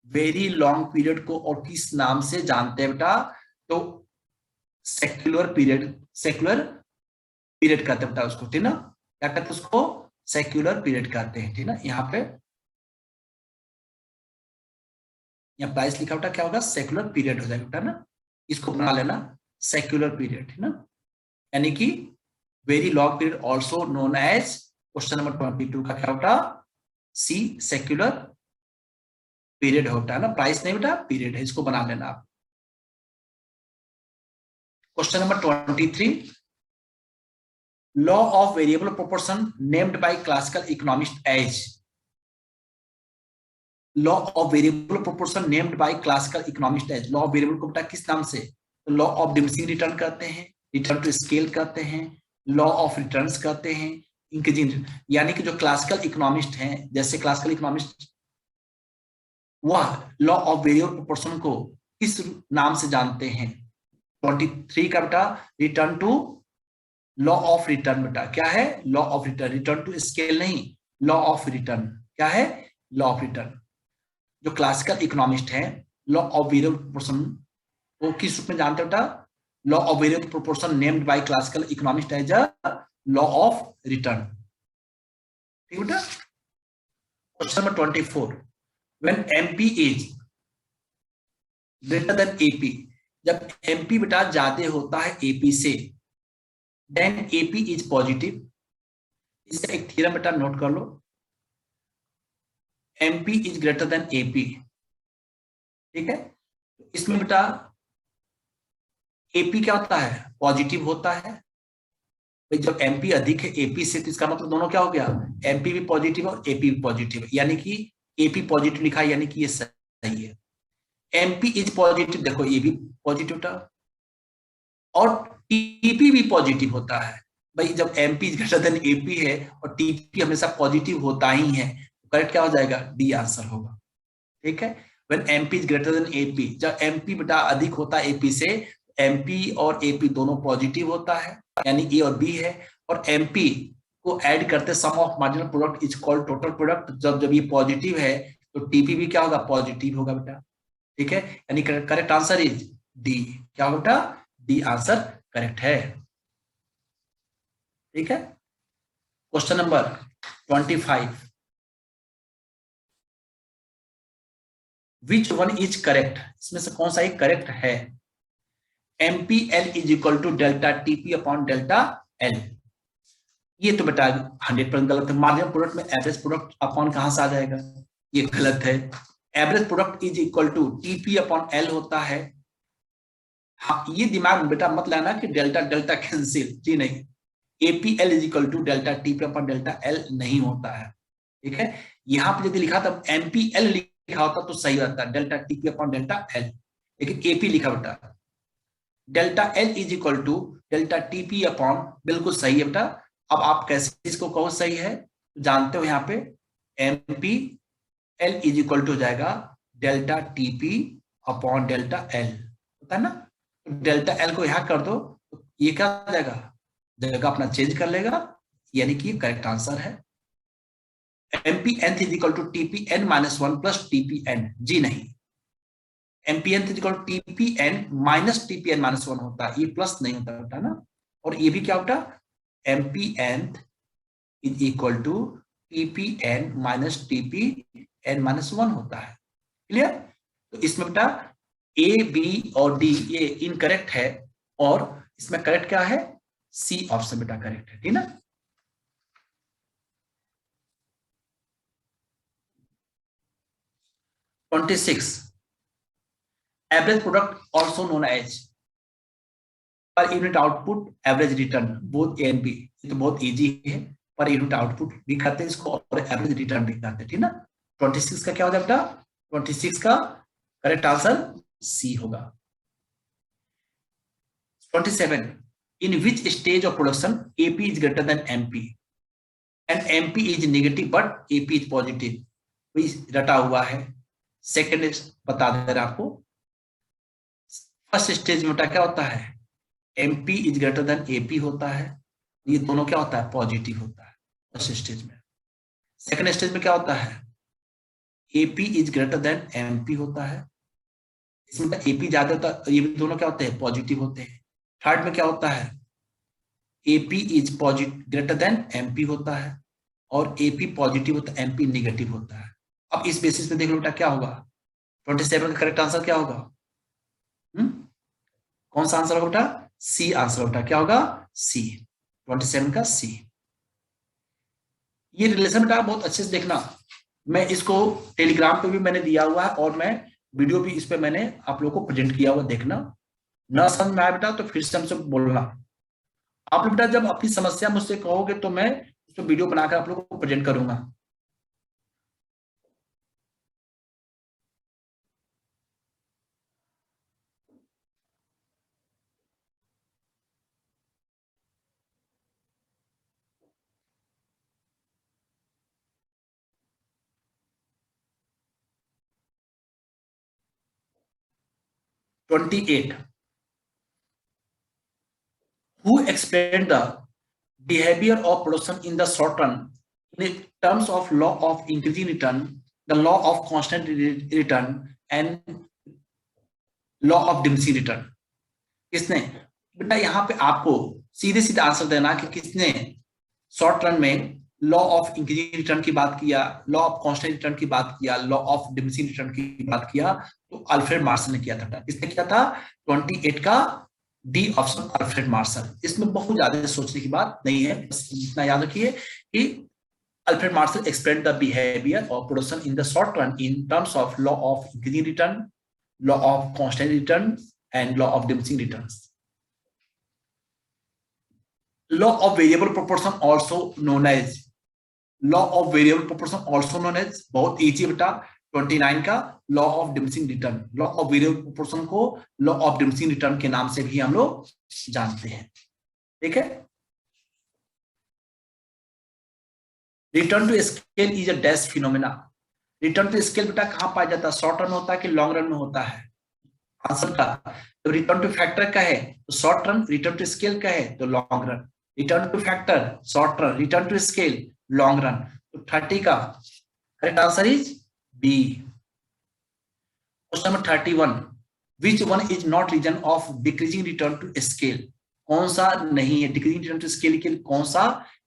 very long period को और किस नाम से जानते हैं बेटा, तो सेक्युलर पीरियड, सेक्युलर पीरियड कहते हैं बेटा उसको, ठीक ना, क्या कहते हैं उसको, सेक्युलर पीरियड कहते हैं, ठीक ना। यहाँ पे यहाँ प्राइस लिखा बेटा क्या होगा, सेक्युलर पीरियड हो जाएगा बेटा ना, इसको बना लेना सेक्युलर पीरियड, ठीक ना, यानी कि very long period also known as, question number 22 का क्या बेटा, सी सेक्युलर पीरियड होता है ना, प्राइस नहीं बेटा पीरियड है, इसको बना लेना आप। Question number 23 law of variable proportion named by classical economist as, law of variable proportion named by classical economist as, law of variable को बेटा किस नाम से, लॉ ऑफ डिमिनिशिंग रिटर्न कहते हैं, रिटर्न टू स्केल कहते हैं, लॉ ऑफ रिटर्न्स कहते हैं, इंक्रीजिंग, यानी कि जो क्लासिकल इकोनॉमिस्ट हैं, जैसे क्लासिकल इकोनॉमिस्ट वह लॉ ऑफ वेरिएबल प्रोपोर्शन को किस नाम से जानते हैं। 23 का बेटा return to law of return, बेटा क्या है, law of return, return to scale नहीं, लॉ ऑफ रिटर्न क्या है? Law of return. जो क्लासिकल इकोनॉमिस्ट है, लॉ ऑफ वेरिएबल प्रोपोर्शन, वो किस रूप में जानते हो बेटा? Law of variable proportion named by classical economist as a law of return. ठीक बेटा। Question number 24, when MP is greater than AP, जब एमपी बेटा ज्यादा होता है एपी से, देन एपी इज पॉजिटिव। इसका एक थ्योरम बेटा नोट कर लो, MP is greater than AP. ठीक है, इसमें बेटा एपी क्या होता है? पॉजिटिव होता है। भाई जब एमपी अधिक है एपी से, तो इसका मतलब दोनों क्या हो गया? एमपी भी पॉजिटिव और एपी भी पॉजिटिव है, यानी कि एपी पॉजिटिव लिखा है, यानी कि ये सही है। एमपी इज पॉजिटिव, देखो ये भी पॉजिटिव था, और टीपी भी पॉजिटिव होता है। भाई जब एमपी ग्रेटर देन एपी है और टीपी हमेशा पॉजिटिव होता ही है, तो करेक्ट क्या हो जाएगा? डी आंसर होगा। ठीक है, when MP is greater than AP, जब एमपी बेटा अधिक होता है एपी से, एमपी और एपी दोनों पॉजिटिव होता है, यानी ए और बी है। और एमपी को ऐड करते sum of marginal product is called total product. जब ये पॉजिटिव है तो टीपी भी क्या होगा? पॉजिटिव होगा बेटा। ठीक है, यानी करेक्ट आंसर इज डी। क्या होगा बेटा? डी आंसर करेक्ट है। ठीक है, question number 25, which one is correct, इसमें से कौन सा एक करेक्ट है? MPL is equal to delta TP upon delta L. ये तो बेटा 100% गलत है। मार्जिनल प्रोडक्ट में एवरेज प्रोडक्ट अपॉन कहां से आ जाएगा? ये गलत है। Average product is equal to TP upon L होता है। हाँ, ये दिमाग में बेटा मत लाना कि डेल्टा डेल्टा कैंसिल, जी नहीं। APL is equal to delta TP upon delta L नहीं होता है। ठीक है, यहां पर यदि लिखा तब एमपीएल लिखा होता तो सही रहता, delta TP upon delta L, लेकिन एपी लिखा बेटा। Delta L is equal to delta TP upon, बिल्कुल सही है बेटा। अब आप कैसे इसको कहो सही है? जानते हो यहाँ पे MP L is equal to हो जाएगा delta TP upon delta L, होता है ना। तो डेल्टा एल को यहाँ कर दो तो ये क्या हो जाएगा? जगह अपना चेंज कर लेगा, यानी कि करेक्ट आंसर है। MP N is equal to TP N minus one plus TP N, जी नहीं। MPN equal to TPN minus TPN minus one होता है, ये प्लस नहीं होता बेटा ना। और ये भी क्या होता? MPN is equal to TPN minus TPN minus one होता है। क्लियर? तो इसमें बेटा ए बी और डी ये इनकरेक्ट है, और इसमें करेक्ट क्या है? सी ऑप्शन बेटा करेक्ट है। ठीक ना। Twenty six, average product also known as per unit output average return both A and B. ये तो बहुत इजी है, पर यूनिट आउटपुट भी कहते हैं इसको और एवरेज रिटर्न भी कहते हैं। ठीक ना। 26 का क्या हो जाएगा बेटा? 26 का करेक्ट आंसर सी होगा। 27, in which stage of production AP is greater than MP and MP is negative but AP is positive. रटा हुआ है। सेकेंड बता दे रहा आपको। फर्स्ट स्टेज में क्या होता है? MP is greater than AP होता है, ये दोनों क्या होता है? पॉजिटिव होता है फर्स्ट स्टेज में। सेकंड स्टेज में क्या होता है? AP is greater than MP होता है, इसमें एपी ज्यादा होता है, ये भी दोनों क्या होते हैं? पॉजिटिव होते हैं। थर्ड में क्या होता है? AP is positive greater than MP होता है, और एपी पॉजिटिव होता है, एमपी निगेटिव होता है। अब इस बेसिस पे देख लो बेटा क्या होगा? 27 का करेक्ट आंसर क्या होगा? कौन सा आंसर होगा बेटा? सी आंसर होगा। क्या होगा? सी, 27 का सी। ये रिलेशन बेटा बहुत अच्छे से देखना, मैं इसको टेलीग्राम पे भी मैंने दिया हुआ है, और मैं वीडियो भी इस पे मैंने आप लोगों को प्रेजेंट किया हुआ, देखना। ना समझ में आया बेटा तो फिर से हमसे बोलना। आप लोग बेटा जब अपनी समस्या मुझसे कहोगे तो मैं उसको वीडियो बनाकर आप लोगों को प्रेजेंट करूंगा। Twenty eight, who explained the behavior of production in the short run terms of law of increasing return, the law of constant return and law of diminishing return। किसने? बेटा यहाँ पे आपको सीधे सीधे आंसर देना कि किसने शॉर्ट रन में लॉ ऑफ इंक्रीजिंग रिटर्न की बात किया, लॉ ऑफ कांस्टेंट रिटर्न की बात किया, लॉ ऑफ डिमिनिशिंग रिटर्न की बात किया, तो अल्फ्रेड मार्शल ने किया था। किसने किया था? 28 का डी ऑप्शन, अल्फ्रेड मार्शल। इसमें बहुत ज्यादा सोचने की बात नहीं है, बस इतना याद रखिए कि Alfred Marshall explain the behaviour of production in the short run in terms of law of increasing return, law of constant return and law of diminishing returns. Law of variable proportion also known as law of variable proportion also known as, बहुत easy बेटा, 29 का law of diminishing return. Law of variable proportion को law of diminishing return के नाम से भी हम लोग जानते हैं। ठीक है। Return to scale is a dash phenomena. Return to scale बेटा कहां पाया जाता है? शॉर्ट रन होता है कि लॉन्ग रन में होता है? आंसर का तो रिटर्न टू फैक्टर का है तो short run, return to scale का है तो long run. Return to factor short run, return to scale long run. तो 30 का correct answer is B. Question number 31, which one is not reason of decreasing return to scale? कौन सा नहीं है decreasing return to scale के लिए? कौन सा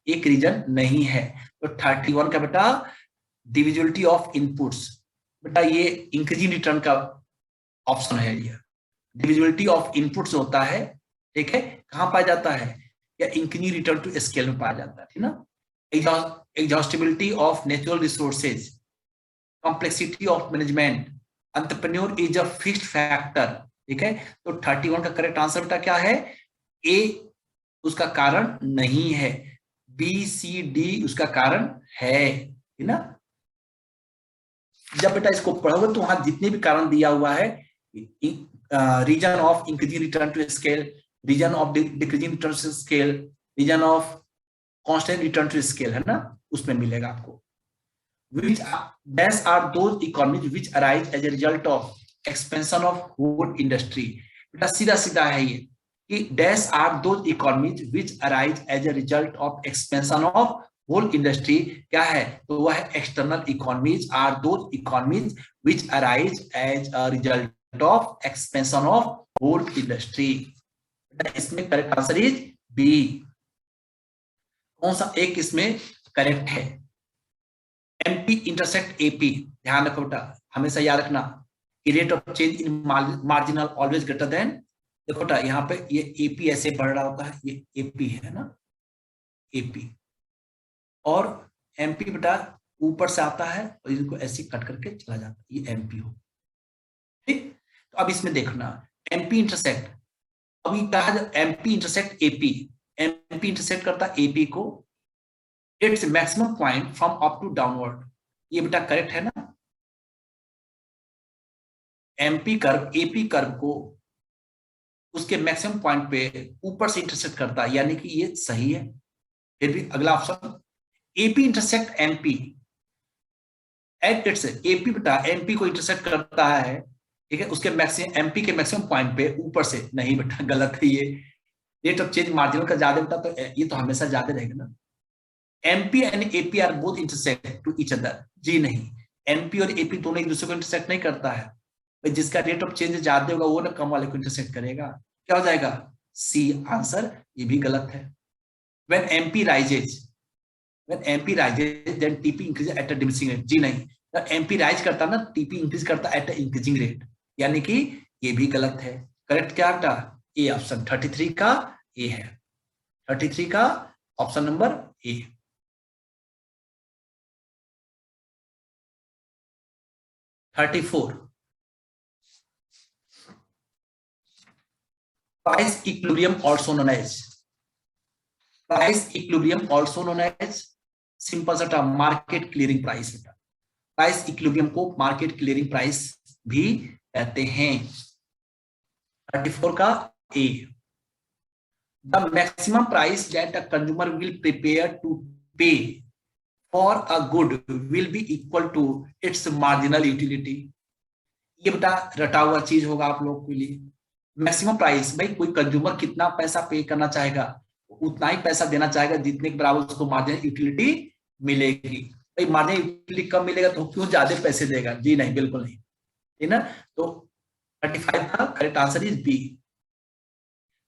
एक रीजन नहीं है? तो 31 का बेटा डिविजिबिलिटी ऑफ इनपुट्स। बेटा ये इंक्रीजिंग रिटर्न का ऑप्शन है। ये डिविजिबिलिटी ऑफ इनपुट्स होता है। ठीक है, कहां पाया जाता है? या इंक्रीजिंग रिटर्न टू स्केल में पाया जाता है। ठीक ना। Exhaustibility of natural resources, complexity of management, entrepreneur is a fixed factor. ठीक है, तो 31 का करेक्ट आंसर बेटा क्या है? ए उसका कारण नहीं है, बी सी डी उसका कारण है। ठीक ना। जब बेटा इसको पढ़ोगे तो वहां जितने भी कारण दिया हुआ है, reason of increasing return to scale, reason of decreasing return to scale, reason of constant return to scale, है ना, उसमें मिलेगा आपको। Which dash are those economies which arise as a result of expansion of whole industry? बेटा सीधा सीधा है ये कि dash are those economies which arise as a result of expansion of whole industry। क्या है? तो वह है external economies are those economies which arise as a result of expansion of whole industry। इसमें करेक्ट आंसर इज बी। कौन सा एक इसमें करेक्ट है? MP intersect AP. ध्यान रखो बेटा, हमेशा याद रखना कि rate of change in marginal always greater than. देखो बेटा यहाँ पे ये एपी ऐसे बढ़ रहा होता है, ये एपी है ना, एपी, और एमपी बेटा ऊपर से आता है और इनको ऐसे कट करके चला जाता है, ये एमपी हो। ठीक, तो अब इसमें देखना एमपी इंटरसेक्ट, अभी कहा MP intersect AP, MP intersect करता है एपी को its maximum point from up to downward. ये बेटा करेक्ट है ना। एमपी कर्व एपी कर्व को उसके मैक्सिमम पॉइंट पे ऊपर से इंटरसेक्ट करता है, यानी कि ये सही है। फिर भी अगला option AP intersect MP at its, AP बेटा एमपी को इंटरसेक्ट करता है, ठीक है, उसके मैक्सिमम एमपी के मैक्सिमम पॉइंट पे ऊपर से। नहीं बेटा गलत है ये, रेट ऑफ चेंज मार्जिनल का ज्यादा बेटा, तो ये तो हमेशा ज्यादा रहेगा ना। MP and AP are both intersect to each other. जी नहीं, एमपी और एपी दोनों एक दूसरे को इंटरसेक्ट नहीं करता है। जिसका रेट ऑफ चेंज ज्यादा होगा वो ना कम वाले को इंटरसेक्ट करेगा। क्या हो जाएगा? C answer. ये भी गलत है। When MP rises, when MP rises then TP increase at a diminishing rate. जी नहीं, एमपी राइज करता ना, टीपी इंक्रीज करता एट अ इंक्रीजिंग रेट, यानी कि ये भी गलत है। करेक्ट क्या था? ए ऑप्शन 33 का ए है। 33 का option number A. Price equilibrium also known as, price equilibrium also known as simple सा term market clearing price. Price equilibrium को मार्केट क्लियरिंग प्राइस भी कहते हैं। 34 का A, the maximum price that a consumer will prepare to pay for a good will be equal to its marginal utility. ये बेटा रटा हुआ चीज होगा आप लोग के लिए। मैक्सिमम प्राइस, भाई कोई कंज्यूमर कितना पैसा पे करना चाहेगा, उतना ही पैसा देना चाहेगा जितने के बराबर उसको मार्जिनल यूटिलिटी मिलेगी। भाई मार्जिनल यूटिलिटी कम मिलेगा तो क्यों ज्यादा पैसे देगा? जी नहीं, बिल्कुल नहीं, ठीक ना। तो 35 का correct answer is B.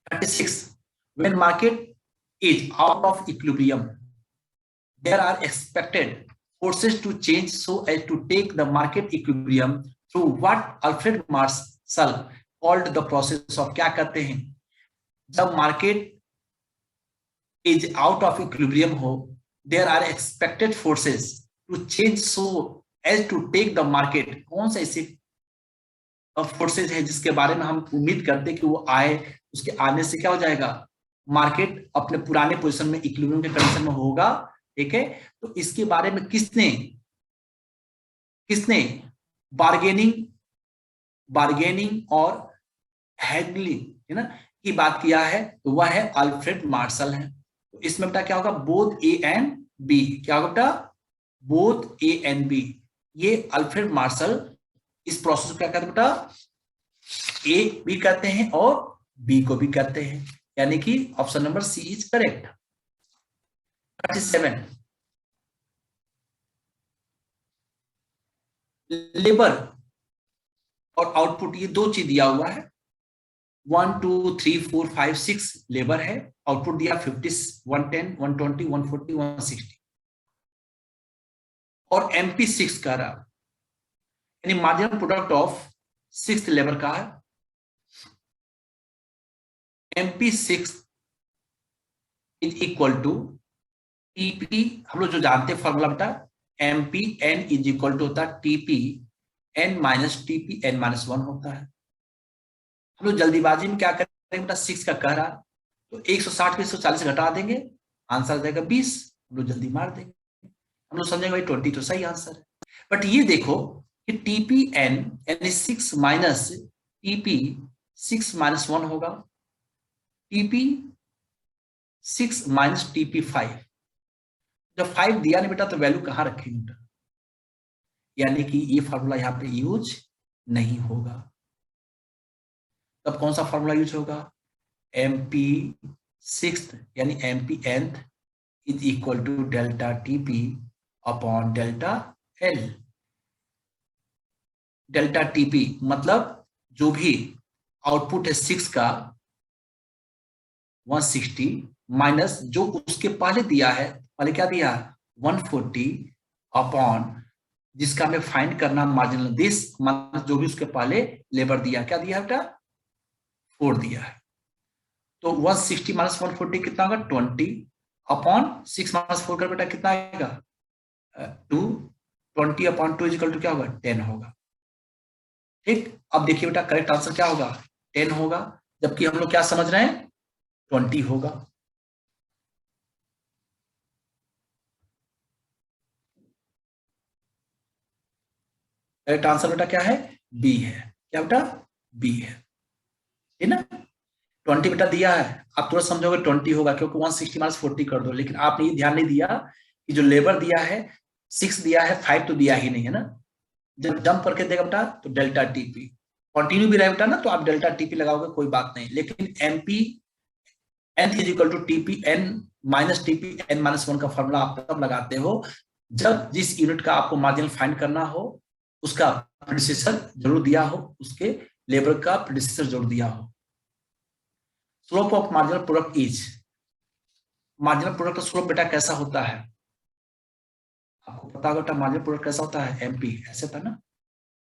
36, when market is out of equilibrium, there are expected forces to change so as to take the market equilibrium through what Alfred Marshall called the process of, क्या कहते हैं, जब market is out of equilibrium हो, there are expected forces to change so as to take the market. कौन सा ऐसे forces है जिसके बारे में हम उम्मीद करते हैं कि वो आए, उसके आने से क्या हो जाएगा, मार्केट अपने पुराने पोजीशन में, इक्विलिब्रियम के कंडीशन में होगा, ठीक है। तो इसके बारे में किसने किसने बार्गेनिंग बार्गेनिंग और हैगलिंग, है ना, की बात किया है, तो वह है अल्फ्रेड मार्शल है। तो इसमें बेटा क्या होगा, बोथ ए एंड बी, क्या होगा बेटा, बोथ ए एंड बी। ये अल्फ्रेड मार्शल इस प्रोसेस को क्या कहते हैं बेटा, ए भी कहते हैं और बी को भी कहते हैं, यानी कि option number C is correct. 37, labour और आउटपुट, ये दो चीज दिया हुआ है, 1 2 3 4 5 6 लेबर है, आउटपुट दिया 50 110 120 140 160, और एमपी 6 कह रहा, यानी मार्जिनल प्रोडक्ट ऑफ 6 लेबर का है, MP 6 is equal to TP, हम लोग जो जानते हैं फॉर्मूला बेटा, MP N is equal to होता है TP N minus TP N minus 1 होता है। हम लोग जल्दीबाजी में क्या करेंगे बेटा, 6 का कह रहा, तो 160 पे 140 घटा देंगे, आंसर आ जाएगा 20, हम लोग जल्दी मार देंगे, हम लोग समझेंगे भाई 20 तो सही आंसर है। बट ये देखो कि टीपी एन यानी 6 माइनस टीपी 6 माइनस 1 होगा, टीपी 6 माइनस टीपी 5, जब 5 दिया नहीं बेटा तो वैल्यू कहां रखेंगे बेटा, यानी कि ये फॉर्मूला यहाँ पे यूज नहीं होगा। तब कौन सा फॉर्मूला यूज होगा, एमपी 6 यानी MP nth is equal to delta TP upon delta L. Delta TP मतलब जो भी आउटपुट है 6 का 160 माइनस जो उसके पहले दिया है, पहले क्या दिया 140 अपॉन जिसका हमें फाइंड करना मार्जिनल दिस माइनस जो भी उसके पहले लेबर दिया, क्या दिया बेटा 4 दिया है। तो 160 माइनस 140 कितना होगा 20 अपॉन 6 माइनस 4 का बेटा कितना आएगा 2, 20 अपॉन 2 इक्वल टू क्या होगा 10 होगा। ठीक, अब देखिए बेटा करेक्ट आंसर क्या होगा 10 होगा, जबकि हम लोग क्या समझ रहे हैं 20 होगा। करेक्ट आंसर बेटा क्या है बी है, क्या बेटा बी है, ठीक ना। 20 बेटा दिया है, आप तुरंत समझोगे 20 होगा क्योंकि 160 माइनस 40 कर दो, लेकिन आपने ये ध्यान नहीं दिया कि जो लेबर दिया है 6 दिया है 5 तो दिया ही नहीं है ना। जब जंप करके देगा बेटा तो डेल्टा टीपी कंटिन्यू भी रहे बेटा ना, तो आप डेल्टा टीपी लगाओगे कोई बात नहीं, लेकिन MP N is equal to TP N minus TP N minus 1 का फॉर्मूला आप तब लगाते हो जब जिस यूनिट का आपको मार्जिनल फाइंड करना हो उसका प्रेडिसेसर जरूर दिया हो, उसके लेबर का प्रेडिसेसर जरूर दिया हो। Slope of marginal product is, marginal product का स्लोप बेटा कैसा होता है आपको पता होगा, मार्जिनल प्रोडक्ट कैसा होता है एमपी ऐसे था ना,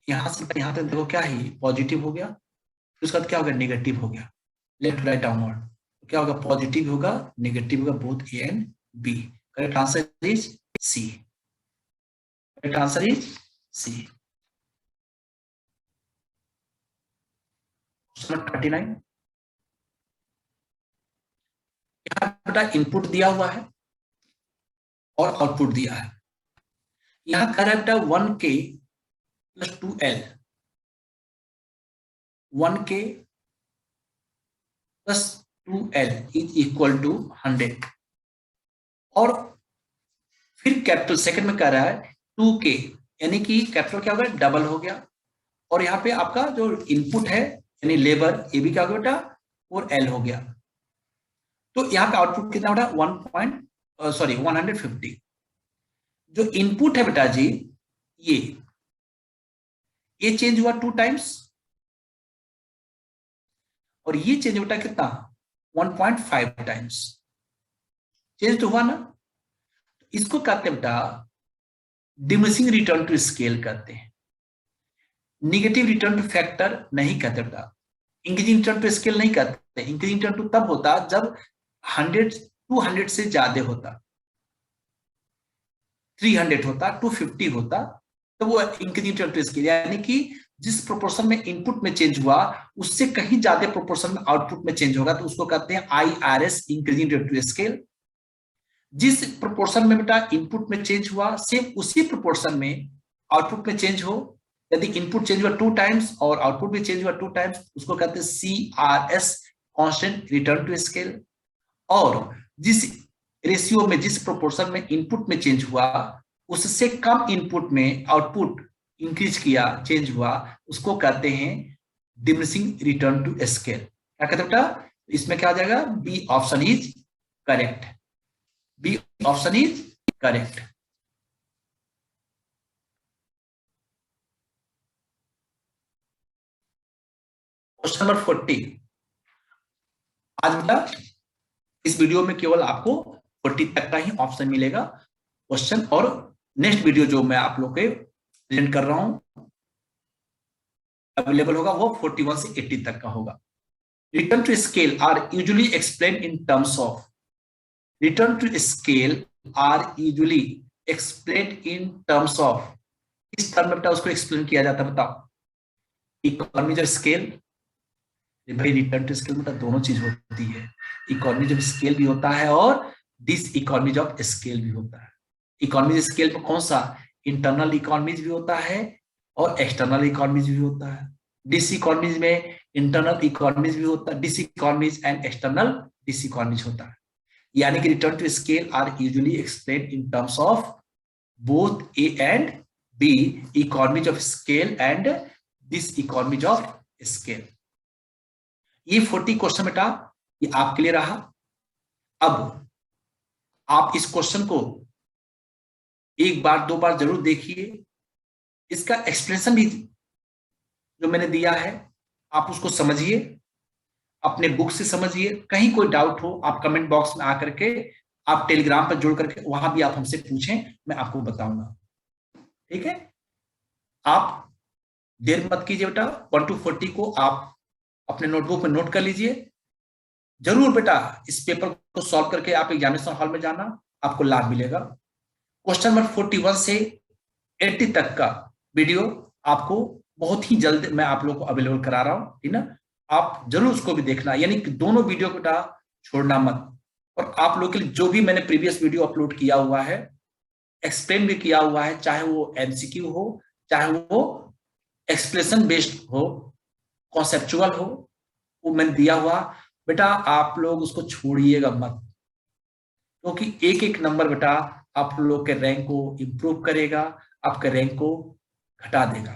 यहां से यहां तक देखो क्या ही पॉजिटिव हो गया, फिर उसके बाद क्या हो गया नेगेटिव हो गया, लेफ्ट राइट डाउनवर्ड, क्या होगा पॉजिटिव होगा नेगेटिव होगा both A and B. Correct answer is C, correct answer is C. 39, बेटा इनपुट दिया हुआ है और आउटपुट दिया है, यहां कह रहा है बेटा 1k plus 2l, 1k plus 2l is equal to 100, और फिर कैपिटल सेकंड में कह रहा है 2k यानी कि कैपिटल क्या होगा डबल हो गया, और यहाँ पे आपका जो इनपुट है यानी लेबर ये भी क्या होगा बेटा 4l हो गया, तो यहाँ पे आउटपुट कितना बेटा 150, जो इनपुट है बेटा जी, ये चेंज हुआ 2 टाइम्स, और ये चेंज बेटा कितना 1.5 टाइम्स चेंज तो हुआ ना। इसको कहते हैं बेटा डिमिनिशिंग रिटर्न टू स्केल कहते हैं, निगेटिव रिटर्न टू फैक्टर नहीं कहते बेटा, इंक्रीजिंग रिटर्न टू स्केल नहीं कहते। इंक्रीजिंग रिटर्न टू तब होता जब 100 200 से ज्यादा होता, 300 होता, 250 होता, तो वो इंक्रीजिंग रिटर्न टू स्केल, यानी कि जिस प्रोपोर्शन में इनपुट में चेंज हुआ उससे कहीं ज्यादा प्रोपोर्शन में आउटपुट में चेंज होगा, तो उसको कहते हैं IRS increasing return to scale. जिस प्रोपोर्शन में बेटा इनपुट में चेंज हुआ सेम उसी प्रोपोर्शन में आउटपुट में चेंज हो, यदि इनपुट चेंज हुआ 2 टाइम्स और आउटपुट भी चेंज हुआ 2 टाइम्स, उसको कहते हैं CRS constant return to scale. और जिस रेशियो में, जिस प्रोपोर्शन में इनपुट में चेंज हुआ उससे कम इनपुट में आउटपुट इंक्रीज किया, चेंज हुआ, उसको कहते हैं डिमिनिशिंग रिटर्न टू स्केल। क्या कहते हैं बेटा, इसमें क्या आ जाएगा, B option is correct, B option is correct. Question number 40। आज बेटा इस वीडियो में केवल आपको 40 तक का ही ऑप्शन मिलेगा क्वेश्चन, और नेक्स्ट वीडियो जो मैं आप लोग के प्रेजेंट कर रहा हूं अवेलेबल होगा वो 41 से 80 तक का होगा। Return to scale are usually explain in terms of, return to scale are usually explain in terms of, इस टर्म में बेटा उसको एक्सप्लेन किया जाता है, बताओ। इकोनॉमीज ऑफ स्केल, भाई रिटर्न टू स्केल मतलब दोनों चीज होती है, इकोनॉमीज ऑफ स्केल भी होता है और डिस इकोनॉमीज ऑफ स्केल भी होता है। इकोनॉमीज स्केल में कौन सा, इंटरनल इकोनॉमीज भी होता है और एक्सटर्नल इकोनॉमीज भी होता है। डिस इकोनॉमीज में इंटरनल इकोनॉमीज भी होता है, diseconomies and external diseconomies होता है। यानी कि return to scale are usually explain in terms of both A and B, economies of scale and diseconomies of scale. ये 40 question बेटा ये आपके लिए रहा। अब आप इस क्वेश्चन को एक बार 2 बार जरूर देखिए, इसका एक्सप्लेनेशन भी जो मैंने दिया है आप उसको समझिए, अपने बुक से समझिए। कहीं कोई डाउट हो आप कमेंट बॉक्स में आकर के, आप टेलीग्राम पर जुड़ करके वहां भी आप हमसे पूछें, मैं आपको बताऊंगा, ठीक है। आप देर मत कीजिए बेटा, 1 to 40 को आप अपने नोटबुक में नोट कर लीजिए। जरूर बेटा इस पेपर को सॉल्व करके आप एग्जामिनेशन हॉल में जाना, आपको लाभ मिलेगा। क्वेश्चन नंबर 41 से 80 तक का वीडियो आपको बहुत ही जल्द मैं आप लोग को अवेलेबल करा रहा हूं, ठीक ना। आप जरूर उसको भी देखना, यानी कि दोनों वीडियो बेटा छोड़ना मत। और आप लोग के लिए जो भी मैंने प्रीवियस वीडियो अपलोड किया हुआ है, एक्सप्लेन भी किया हुआ है, चाहे वो MCQ हो, चाहे वो एक्सप्लेनेशन बेस्ड हो, कॉन्सेप्चुअल हो, वो मैंने दिया हुआ बेटा, आप लोग उसको छोड़िएगा मत, क्योंकि एक एक नंबर बेटा आप लोग के रैंक को इंप्रूव करेगा, आपके रैंक को घटा देगा।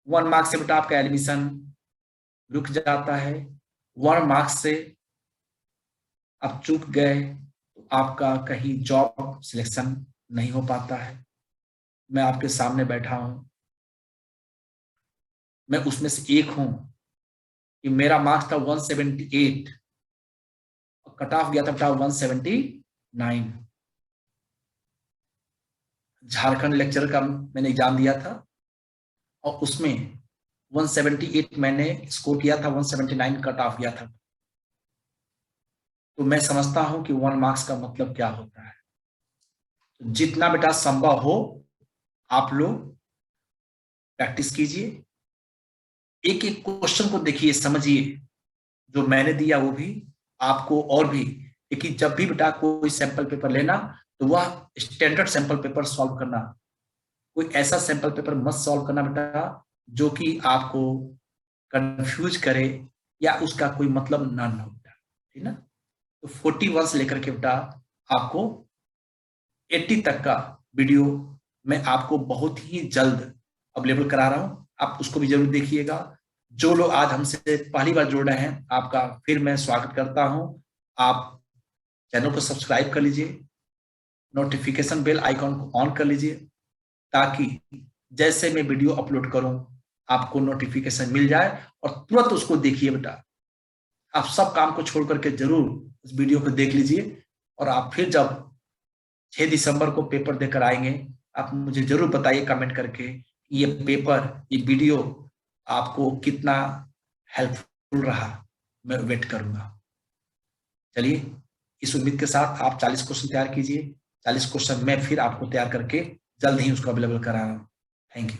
1 मार्क्स से बेटा आपका एडमिशन रुक जाता है, 1 मार्क्स से आप चूक गए तो आपका कहीं जॉब सिलेक्शन नहीं हो पाता है। मैं आपके सामने बैठा हूं, मैं उसमें से एक हूं कि मेरा मार्क्स था 178 और कट ऑफ गया था बेटा 179। झारखंड लेक्चर का मैंने एग्जाम दिया था और उसमें 178 मैंने स्कोर किया था, 179 कट ऑफ गया था। तो मैं समझता हूं कि 1 मार्क्स का मतलब क्या होता है। तो जितना बेटा संभव हो आप लोग प्रैक्टिस कीजिए, एक एक क्वेश्चन को देखिए, समझिए, जो मैंने दिया वो भी आपको और भी। देखिए जब भी बेटा कोई सैंपल पेपर लेना तो वह स्टैंडर्ड सैंपल पेपर सॉल्व करना, कोई ऐसा सैंपल पेपर मत सॉल्व करना बेटा जो कि आपको कंफ्यूज करे या उसका कोई मतलब ना हो, ठीक ना। तो 41 से लेकर के बेटा आपको 80 तक का वीडियो मैं आपको बहुत ही जल्द अवेलेबल करा रहा हूं, आप उसको भी जरूर देखिएगा। जो लोग आज हमसे पहली बार जुड़ रहे हैं आपका फिर मैं स्वागत करता हूं, आप चैनल को सब्सक्राइब कर लीजिए, नोटिफिकेशन बेल आइकॉन को ऑन कर लीजिए, ताकि जैसे मैं वीडियो अपलोड करूं आपको नोटिफिकेशन मिल जाए और तुरंत उसको देखिए बेटा। आप सब काम को छोड़ करके जरूर इस वीडियो को देख लीजिए, और आप फिर जब 6 दिसंबर को पेपर देकर आएंगे, आप मुझे जरूर बताइए कमेंट करके ये पेपर, ये वीडियो आपको कितना हेल्पफुल रहा। मैं वेट करूंगा। चलिए, इस उम्मीद के साथ आप 40 क्वेश्चन तैयार कीजिए। 40 क्वेश्चन मैं फिर आपको तैयार करके जल्द ही उसको अवेलेबल करा रहा हूँ। Thank you.